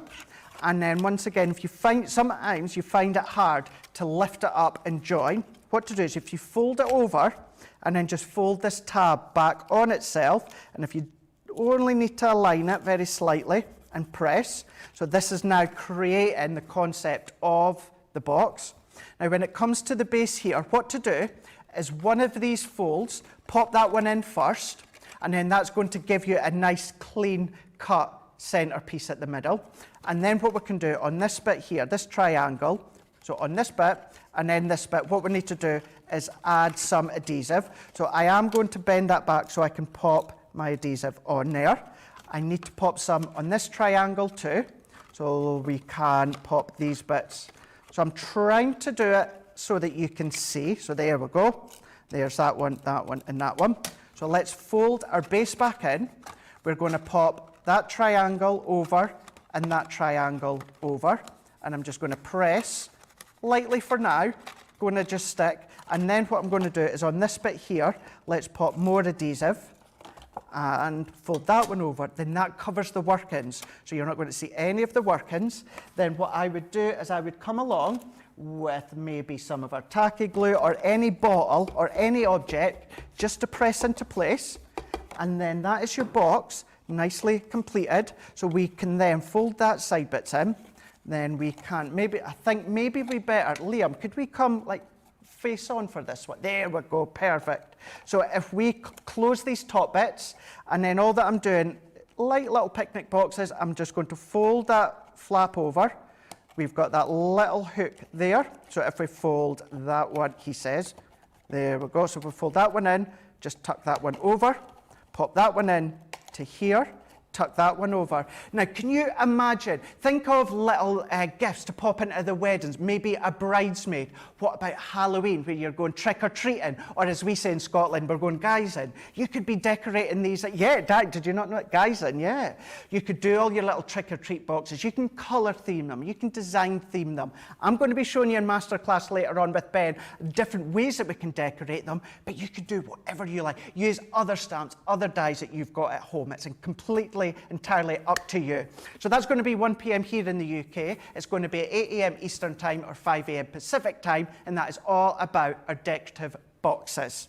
And then once again, if you find, sometimes you find it hard to lift it up and join, what to do is if you fold it over, and then just fold this tab back on itself, and if you only need to align it very slightly and press. So this is now creating the concept of the box. Now when it comes to the base here, what to do is one of these folds, pop that one in first, and then that's going to give you a nice clean cut centerpiece at the middle. And then what we can do on this bit here, this triangle, so on this bit and then this bit, what we need to do is add some adhesive. So I am going to bend that back so I can pop my adhesive on there. I need to pop some on this triangle too, so we can pop these bits. So I'm trying to do it so that you can see. So there we go. There's that one, and that one. So let's fold our base back in. We're going to pop that triangle over and that triangle over. And I'm just going to press lightly for now, going to just stick. And then what I'm going to do is on this bit here, let's pop more adhesive and fold that one over. Then that covers the workings, so you're not going to see any of the workings. Then what I would do is I would come along with maybe some of our tacky glue or any bottle or any object just to press into place. And then that is your box, nicely completed. So we can then fold that side bits in. Then we can, I think maybe we better, Liam, could we come like face on for this one? There we go, perfect. So if we close these top bits, and then all that I'm doing, like little picnic boxes, I'm just going to fold that flap over. We've got that little hook there. So if we fold that one, he says, there we go. So if we fold that one in, just tuck that one over, pop that one in to here, tuck that one over. Now, can you imagine, think of little gifts to pop into the weddings, maybe a bridesmaid. What about Halloween, where you're going trick-or-treating, or as we say in Scotland, we're going guising. You could be decorating these, yeah, did you not know it? Guising, yeah. You could do all your little trick-or-treat boxes. You can colour theme them, you can design theme them. I'm going to be showing you in masterclass later on with Ben, different ways that we can decorate them, but you could do whatever you like. Use other stamps, other dies that you've got at home. It's completely entirely up to you. So that's going to be 1 p.m. here in the UK. It's going to be at 8 a.m. Eastern Time or 5 a.m. Pacific Time, and that is all about our decorative boxes.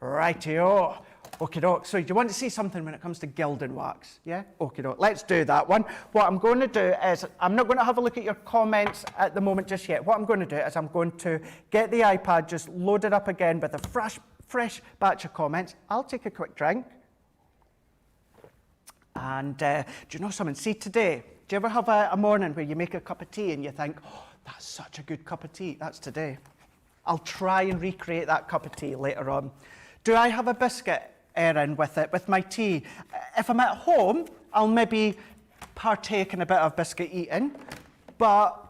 Rightio. Okie doke. So do you want to see something when it comes to gilding wax? Yeah? Okie doke. Let's do that one. What I'm going to do is, I'm not going to have a look at your comments at the moment just yet. What I'm going to do is I'm going to get the iPad just loaded up again with a fresh batch of comments. I'll take a quick drink. And do you know something? See, today, do you ever have a morning where you make a cup of tea and you think, oh, that's such a good cup of tea? That's today. I'll try and recreate that cup of tea later on. Do I have a biscuit, Erin, with it, with my tea? If I'm at home, I'll maybe partake in a bit of biscuit eating, but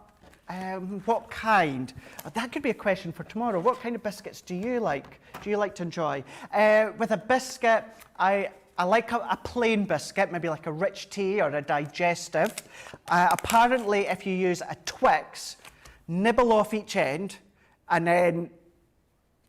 what kind? That could be a question for tomorrow. What kind of biscuits do you like? Do you like to enjoy? With a biscuit, I like a plain biscuit, maybe like a rich tea or a digestive. Apparently, if you use a Twix, nibble off each end, and then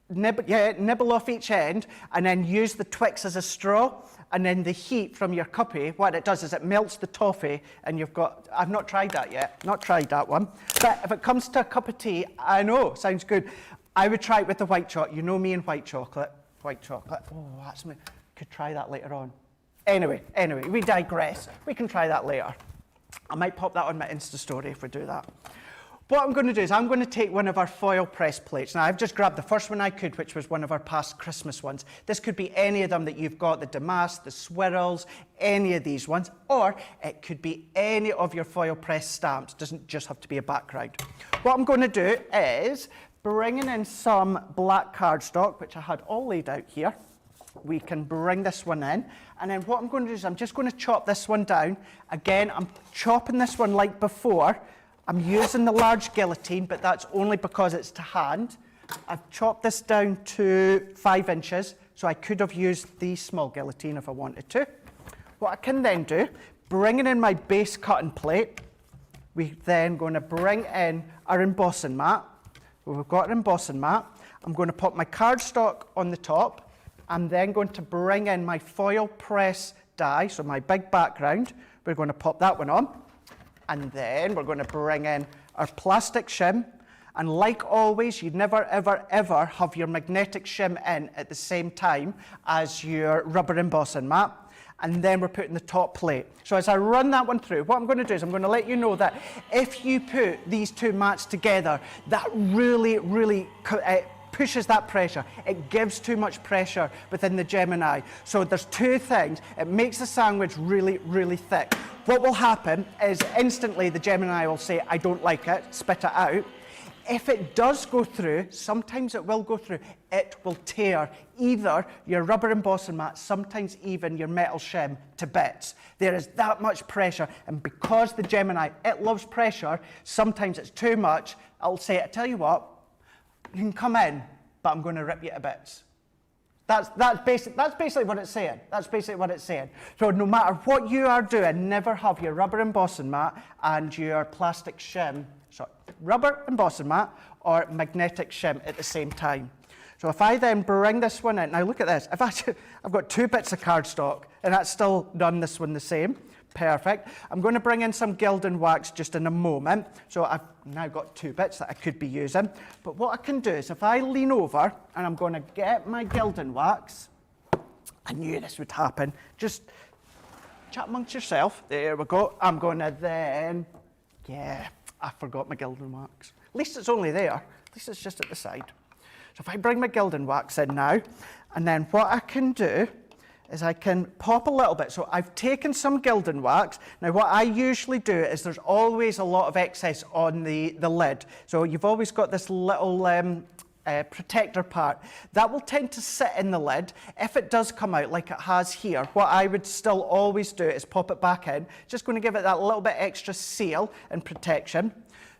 nibble off each end, and then use the Twix as a straw, and then the heat from your cuppy, what it does is it melts the toffee, and you've got, I've not tried that yet, not tried that one. But if it comes to a cup of tea, I know, sounds good. I would try it with the white chocolate. You know me and white chocolate. White chocolate, oh, that's me. Could try that later on. Anyway, we digress. We can try that later. I might pop that on my Insta story if we do that. What I'm going to do is I'm going to take one of our foil press plates. Now, I've just grabbed the first one I could, which was one of our past Christmas ones. This could be any of them that you've got, the damask, the swirls, any of these ones, or it could be any of your foil press stamps. It doesn't just have to be a background. What I'm going to do is bringing in some black cardstock, which I had all laid out here. We can bring this one in, and then what I'm going to do is I'm just going to chop this one down. Again, I'm chopping this one like before, I'm using the large guillotine, but that's only because it's to hand. I've chopped this down to 5 inches, so I could have used the small guillotine if I wanted to. What I can then do, bringing in my base cutting plate, we're then going to bring in our embossing mat. We've got an embossing mat. I'm going to put my cardstock on the top. I'm then going to bring in my foil press die, so my big background. We're going to pop that one on. And then we're going to bring in our plastic shim. And like always, you never, ever, ever have your magnetic shim in at the same time as your rubber embossing mat. And then we're putting the top plate. So as I run that one through, what I'm going to do is I'm going to let you know that if you put these two mats together, that really, really pushes that pressure. It gives too much pressure within the Gemini. So there's two things. It makes the sandwich really, really thick. What will happen is instantly the Gemini will say, I don't like it, spit it out. If it does go through, sometimes it will go through, it will tear either your rubber embossing mat, sometimes even your metal shim to bits. There is that much pressure, and because the Gemini, it loves pressure, sometimes it's too much. I'll say, I tell you what, you can come in, but I'm going to rip you to bits. That's basically what it's saying. That's basically what it's saying. So no matter what you are doing, never have your rubber embossing mat and your plastic shim, rubber embossing mat or magnetic shim at the same time. So if I then bring this one in, now look at this. I've got 2 bits of cardstock, and that's still done this one the same. Perfect. I'm going to bring in some Gildan wax just in a moment. So I've now got 2 bits that I could be using. But what I can do is if I lean over and I'm going to get my Gildan wax, I knew this would happen. Just chat amongst yourself. There we go. I'm going to then, I forgot my Gildan wax. At least it's only there. At least it's just at the side. So if I bring my Gildan wax in now, and then what I can do is I can pop a little bit. So I've taken some Gildan wax. Now what I usually do is there's always a lot of excess on the lid. So you've always got this little protector part. That will tend to sit in the lid. If it does come out like it has here, what I would still always do is pop it back in. Just going to give it that little bit extra seal and protection.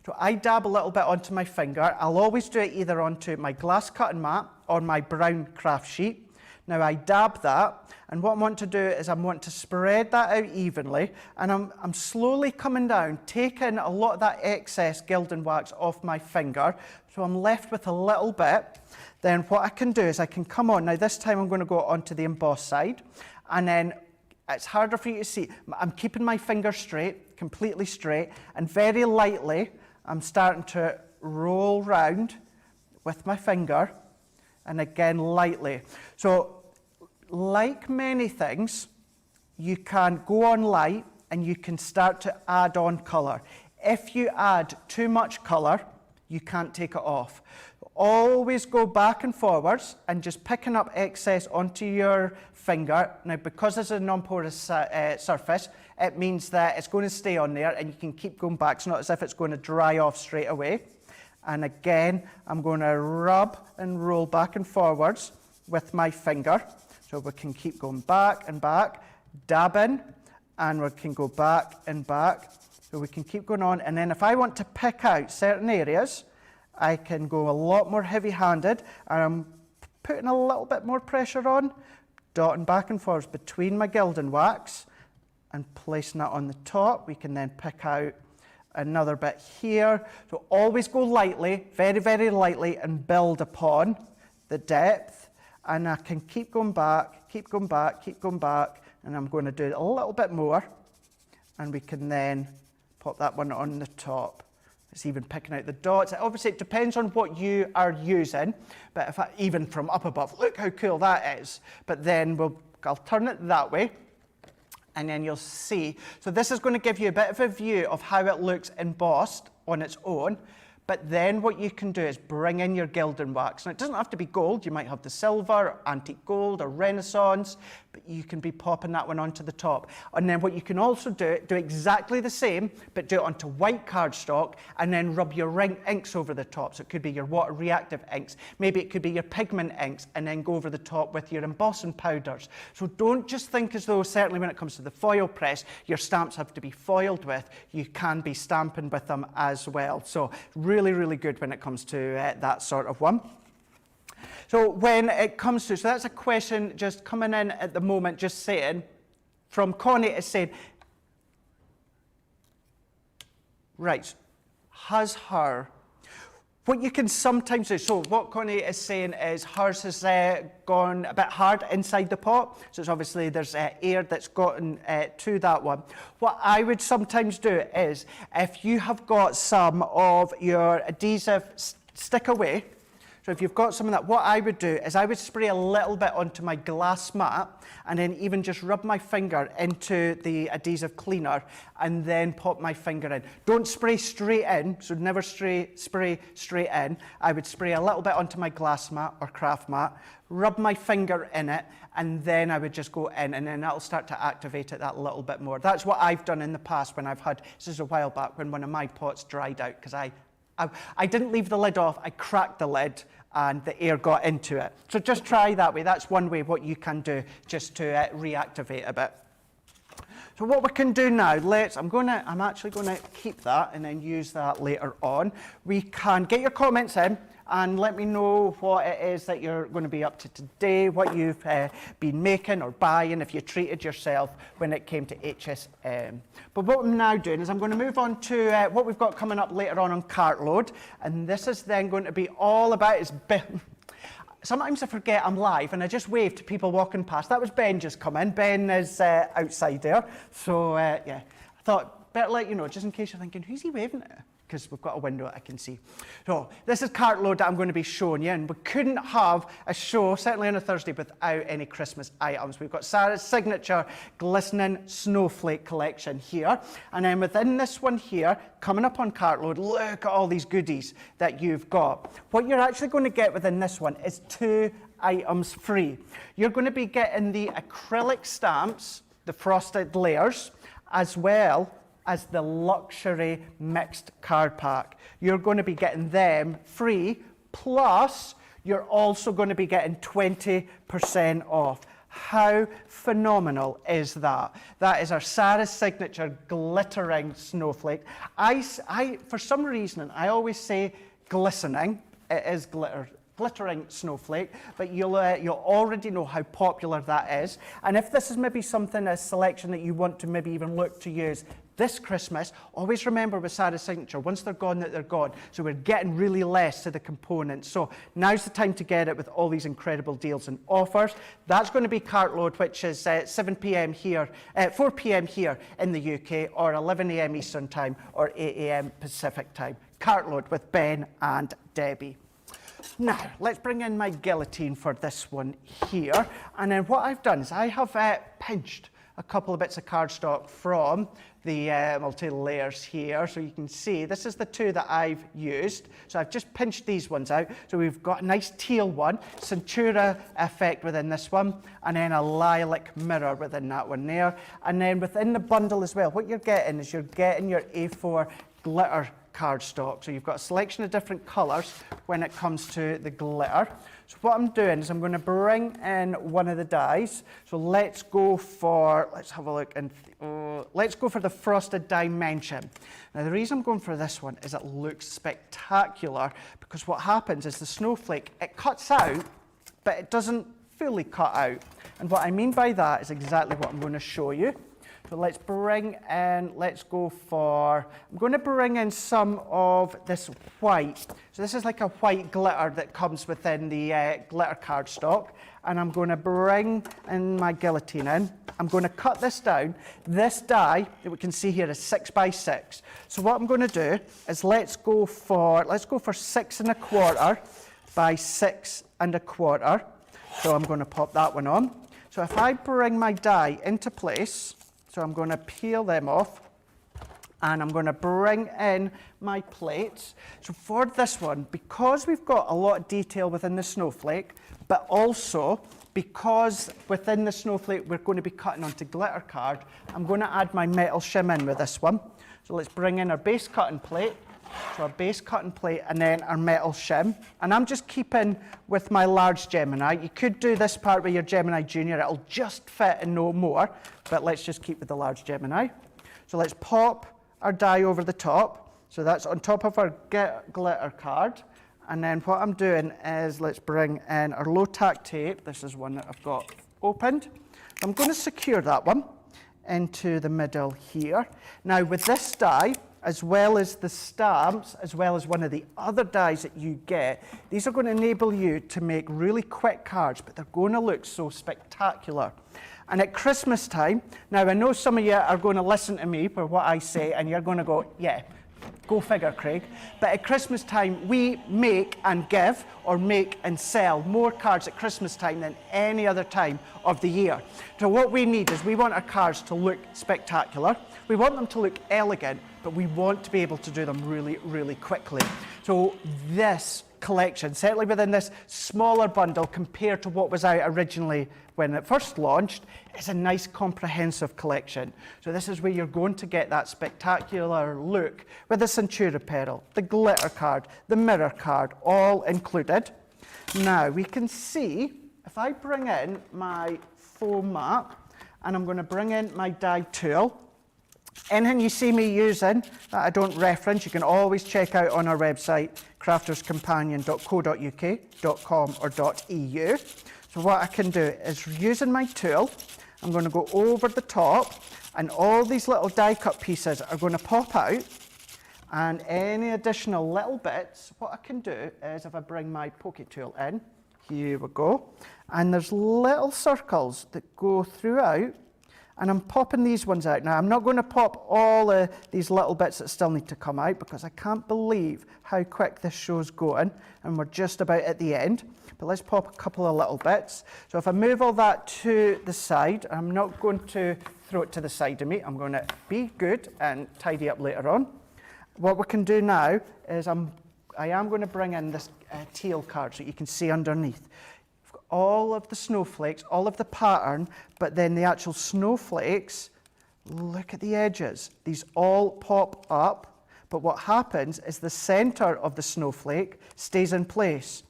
So I dab a little bit onto my finger. I'll always do it either onto my glass cutting mat or my brown craft sheet. Now I dab that, and what I want to do is I want to spread that out evenly, and I'm slowly coming down, taking a lot of that excess Gildan wax off my finger, so I'm left with a little bit. Then what I can do is I can come on. Now this time I'm going to go onto the embossed side, and then it's harder for you to see. I'm keeping my finger straight, completely straight, and very lightly I'm starting to roll round with my finger, and again lightly. So like many things, you can go on light and you can start to add on colour. If you add too much colour, you can't take it off. Always go back and forwards and just picking up excess onto your finger. Now, because it's a non-porous surface, it means that it's going to stay on there and you can keep going back. It's not as if it's going to dry off straight away. And again, I'm going to rub and roll back and forwards with my finger. So we can keep going back and back, dabbing, and we can go back and back. So we can keep going on. And then if I want to pick out certain areas, I can go a lot more heavy-handed, and I'm putting a little bit more pressure on, dotting back and forwards between my Gildan wax and placing that on the top. We can then pick out another bit here. So always go lightly, very, very lightly, and build upon the depth. And I can keep going back, keep going back, keep going back, and I'm going to do a little bit more, and we can then pop that one on the top. It's even picking out the dots. Obviously, it depends on what you are using, but if even from up above, look how cool that is. But then I'll turn it that way, and then you'll see. So this is going to give you a bit of a view of how it looks embossed on its own. But then what you can do is bring in your gilding wax. Now, it doesn't have to be gold. You might have the silver, or antique gold, or Renaissance, but you can be popping that one onto the top. And then what you can also do exactly the same, but do it onto white cardstock, and then rub your inks over the top. So it could be your water reactive inks. Maybe it could be your pigment inks, and then go over the top with your embossing powders. So don't just think as though, certainly when it comes to the foil press, your stamps have to be foiled with. You can be stamping with them as well. So really, really good when it comes to that sort of one. So when it comes to, so that's a question just coming in at the moment, just saying, from Connie is saying, right, has her, what you can sometimes do, so what Connie is saying is hers has gone a bit hard inside the pot, so it's obviously there's air that's gotten to that one. What I would sometimes do is, if you have got some of your adhesive stick away, so if you've got some of that, what I would do is I would spray a little bit onto my glass mat and then even just rub my finger into the adhesive cleaner and then pop my finger in. Don't spray straight in, so never spray straight in. I would spray a little bit onto my glass mat or craft mat, rub my finger in it, and then I would just go in, and then that'll start to activate it that little bit more. That's what I've done in the past when I've had, this is a while back, when one of my pots dried out, because I didn't leave the lid off, I cracked the lid and the air got into it. So just try that way. That's one way what you can do just to reactivate a bit. So what we can do now, I'm actually going to keep that and then use that later on. We can get your comments in and let me know what it is that you're going to be up to today, what you've been making or buying, if you treated yourself when it came to HSM. But what I'm now doing is I'm going to move on to what we've got coming up later on Cartload, and this is then going to be all about sometimes I forget I'm live and I just wave to people walking past. That was Ben just come in. Ben is outside there. So yeah, I thought better let you know, just in case you're thinking, who's he waving at? Because we've got a window I can see. So this is Cartload that I'm going to be showing you, and we couldn't have a show, certainly on a Thursday, without any Christmas items. We've got Sarah's signature glistening snowflake collection here, and then within this one here, coming up on Cartload, look at all these goodies that you've got. What you're actually going to get within this one is 2 items free. You're going to be getting the acrylic stamps, the frosted layers, as well as the luxury mixed card pack. You're going to be getting them free, plus you're also going to be getting 20% off. How phenomenal is that? That is our Sarah's signature glittering snowflake. For some reason, I always say glistening. It is glittering snowflake, but you'll already know how popular that is. And if this is maybe something, a selection that you want to maybe even look to use this Christmas, always remember with Sarah's signature, once they're gone, that they're gone. So we're getting really less to the components. So now's the time to get it with all these incredible deals and offers. That's going to be Cartload, which is 7 p.m. here, 4 p.m. here in the UK, or 11 a.m. Eastern Time, or 8 a.m. Pacific Time. Cartload with Ben and Debbie. Now, let's bring in my guillotine for this one here. And then what I've done is I have pinched a couple of bits of cardstock from the multi-layers here. So you can see this is the 2 that I've used. So I've just pinched these ones out. So we've got a nice teal one, Centura effect within this one, and then a lilac mirror within that one there. And then within the bundle as well, what you're getting is you're getting your A4 glitter cardstock. So you've got a selection of different colours when it comes to the glitter. So what I'm doing is I'm going to bring in one of the dies. So let's go for, let's have a look, and let's go for the Frosted Dimension. Now the reason I'm going for this one is it looks spectacular, because what happens is the snowflake, it cuts out, but it doesn't fully cut out. And what I mean by that is exactly what I'm going to show you. So let's bring in, I'm going to bring in some of this white. So this is like a white glitter that comes within the glitter cardstock. And I'm going to bring in my guillotine in. I'm going to cut this down. This die that we can see here is 6 by 6. So what I'm going to do is let's go for 6 1/4 by 6 1/4. So I'm going to pop that one on. So if I bring my die into place, so I'm going to peel them off, And I'm going to bring in my plates. So for this one, because we've got a lot of detail within the snowflake, but also because within the snowflake we're going to be cutting onto glitter card, I'm going to add my metal shim in with this one. So let's bring in our base cutting plate. So our base cutting plate and then our metal shim. And I'm just keeping with my large Gemini. You could do this part with your Gemini Junior, it'll just fit and no more, but let's just keep with the large Gemini. So let's pop our die over the top. So that's on top of our glitter card. And then what I'm doing is let's bring in our low tack tape. This is one that I've got opened. I'm going to secure that one into the middle here. Now with this die, as well as the stamps, as well as one of the other dies that you get, these are going to enable you to make really quick cards, but they're going to look so spectacular. And at Christmas time, now I know some of you are going to listen to me for what I say, and you're going to go, yeah, go figure, Craig. But at Christmas time, we make and give, or make and sell more cards at Christmas time than any other time of the year. So what we need is we want our cards to look spectacular. We want them to look elegant, but we want to be able to do them really, really quickly. So this collection, certainly within this smaller bundle compared to what was out originally when it first launched, is a nice comprehensive collection. So this is where you're going to get that spectacular look with the Centura Pearl, the glitter card, the mirror card, all included. Now we can see, if I bring in my foam mat, and I'm going to bring in my die tool, anything you see me using that I don't reference, you can always check out on our website, crafterscompanion.co.uk.com or .eu. So what I can do is, using my tool, I'm going to go over the top, and all these little die cut pieces are going to pop out, and any additional little bits, what I can do is, if I bring my poke tool in, here we go, and there's little circles that go throughout, and I'm popping these ones out. Now, I'm not going to pop all of these little bits that still need to come out, because I can't believe how quick this show's going, and we're just about at the end. But let's pop a couple of little bits. So if I move all that to the side, I'm not going to throw it to the side of me. I'm going to be good and tidy up later on. What we can do now is I am going to bring in this teal card so you can see underneath. All of the snowflakes, all of the pattern, but then the actual snowflakes, look at the edges. These all pop up, but what happens is the center of the snowflake stays in place.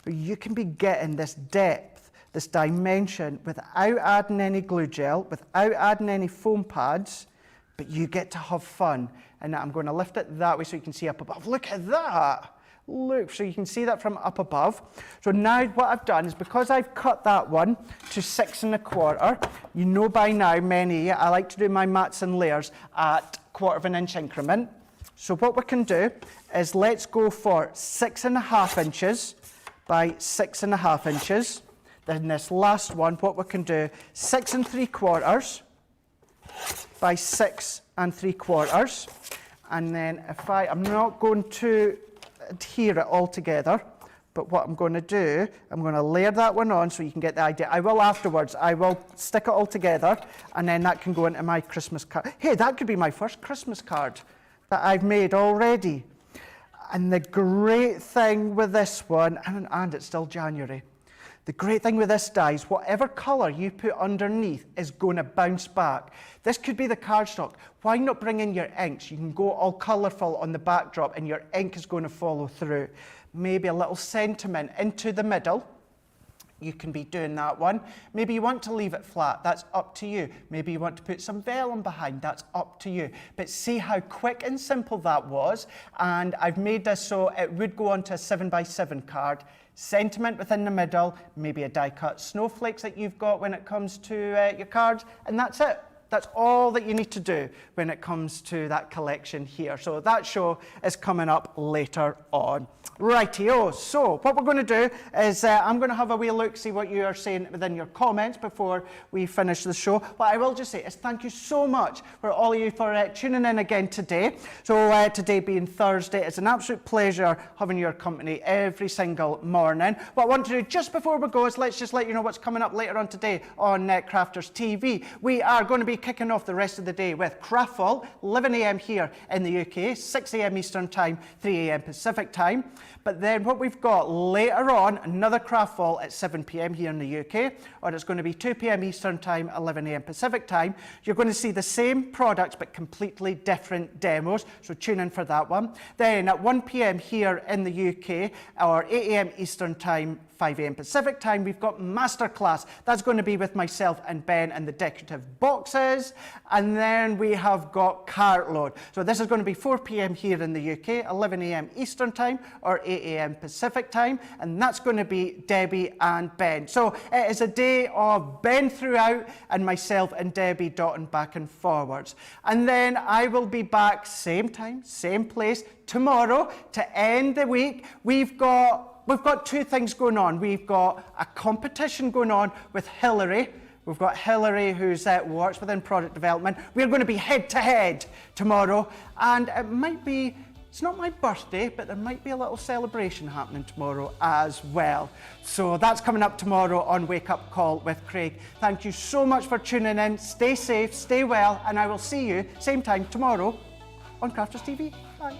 You can be getting this depth, this dimension, without adding any glue gel, without adding any foam pads, but you get to have fun. And I'm going to lift it that way so you can see up above. Look at that. Look, so you can see that from up above. So now what I've done is, because I've cut that one to 6 1/4, you know by now, many, I like to do my mats and layers at 1/4 of an inch increment. So what we can do is, let's go for 6 1/2 inches by 6 1/2 inches. Then this last one, what we can do, 6 3/4 by 6 3/4. And then if I'm not going to adhere it all together, but what I'm going to do, I'm going to layer that one on so you can get the idea. I will afterwards, I will stick it all together, and then that can go into my Christmas card. Hey, that could be my first Christmas card that I've made already. And the great thing with this one, and it's still January, the great thing with this die is whatever colour you put underneath is going to bounce back. This could be the cardstock. Why not bring in your inks? You can go all colourful on the backdrop and your ink is going to follow through. Maybe a little sentiment into the middle. You can be doing that one. Maybe you want to leave it flat. That's up to you. Maybe you want to put some vellum behind. That's up to you. But see how quick and simple that was. And I've made this so it would go onto a 7 by 7 card. Sentiment within the middle, maybe a die cut snowflakes that you've got when it comes to your cards, and that's it. That's all that you need to do when it comes to that collection here. So that show is coming up later on. Righty-o, so what we're going to do is I'm going to have a wee look, see what you are saying within your comments before we finish the show. What I will just say is thank you so much for all of you for tuning in again today. So today being Thursday, it's an absolute pleasure having your company every single morning. What I want to do just before we go is let's just let you know what's coming up later on today on Crafters TV. We are going to be kicking off the rest of the day with Craftfall, 11 a.m. here in the UK, 6 a.m. Eastern Time, 3 a.m. Pacific Time. But then what we've got later on, another Craftfall at 7 p.m. here in the UK, or it's going to be 2 p.m. Eastern Time, 11 a.m. Pacific Time. You're going to see the same products but completely different demos, so tune in for that one. Then at 1 p.m. here in the UK, or 8 a.m. Eastern Time, 5 a.m. Pacific Time, we've got Masterclass. That's going to be with myself and Ben and the decorative boxes. And then we have got Cartload. So this is going to be 4 p.m. here in the UK, 11 a.m. Eastern Time or 8 a.m. Pacific Time. And that's going to be Debbie and Ben. So it is a day of Ben throughout and myself and Debbie dotting back and forwards. And then I will be back same time, same place tomorrow to end the week. We've got two things going on. We've got a competition going on with Hillary. We've got Hillary, who's works within product development. We're going to be head to head tomorrow, and it's not my birthday, but there might be a little celebration happening tomorrow as well. So that's coming up tomorrow on Wake Up Call with Craig. Thank you so much for tuning in. Stay safe, stay well, and I will see you same time tomorrow on Crafters TV. Bye.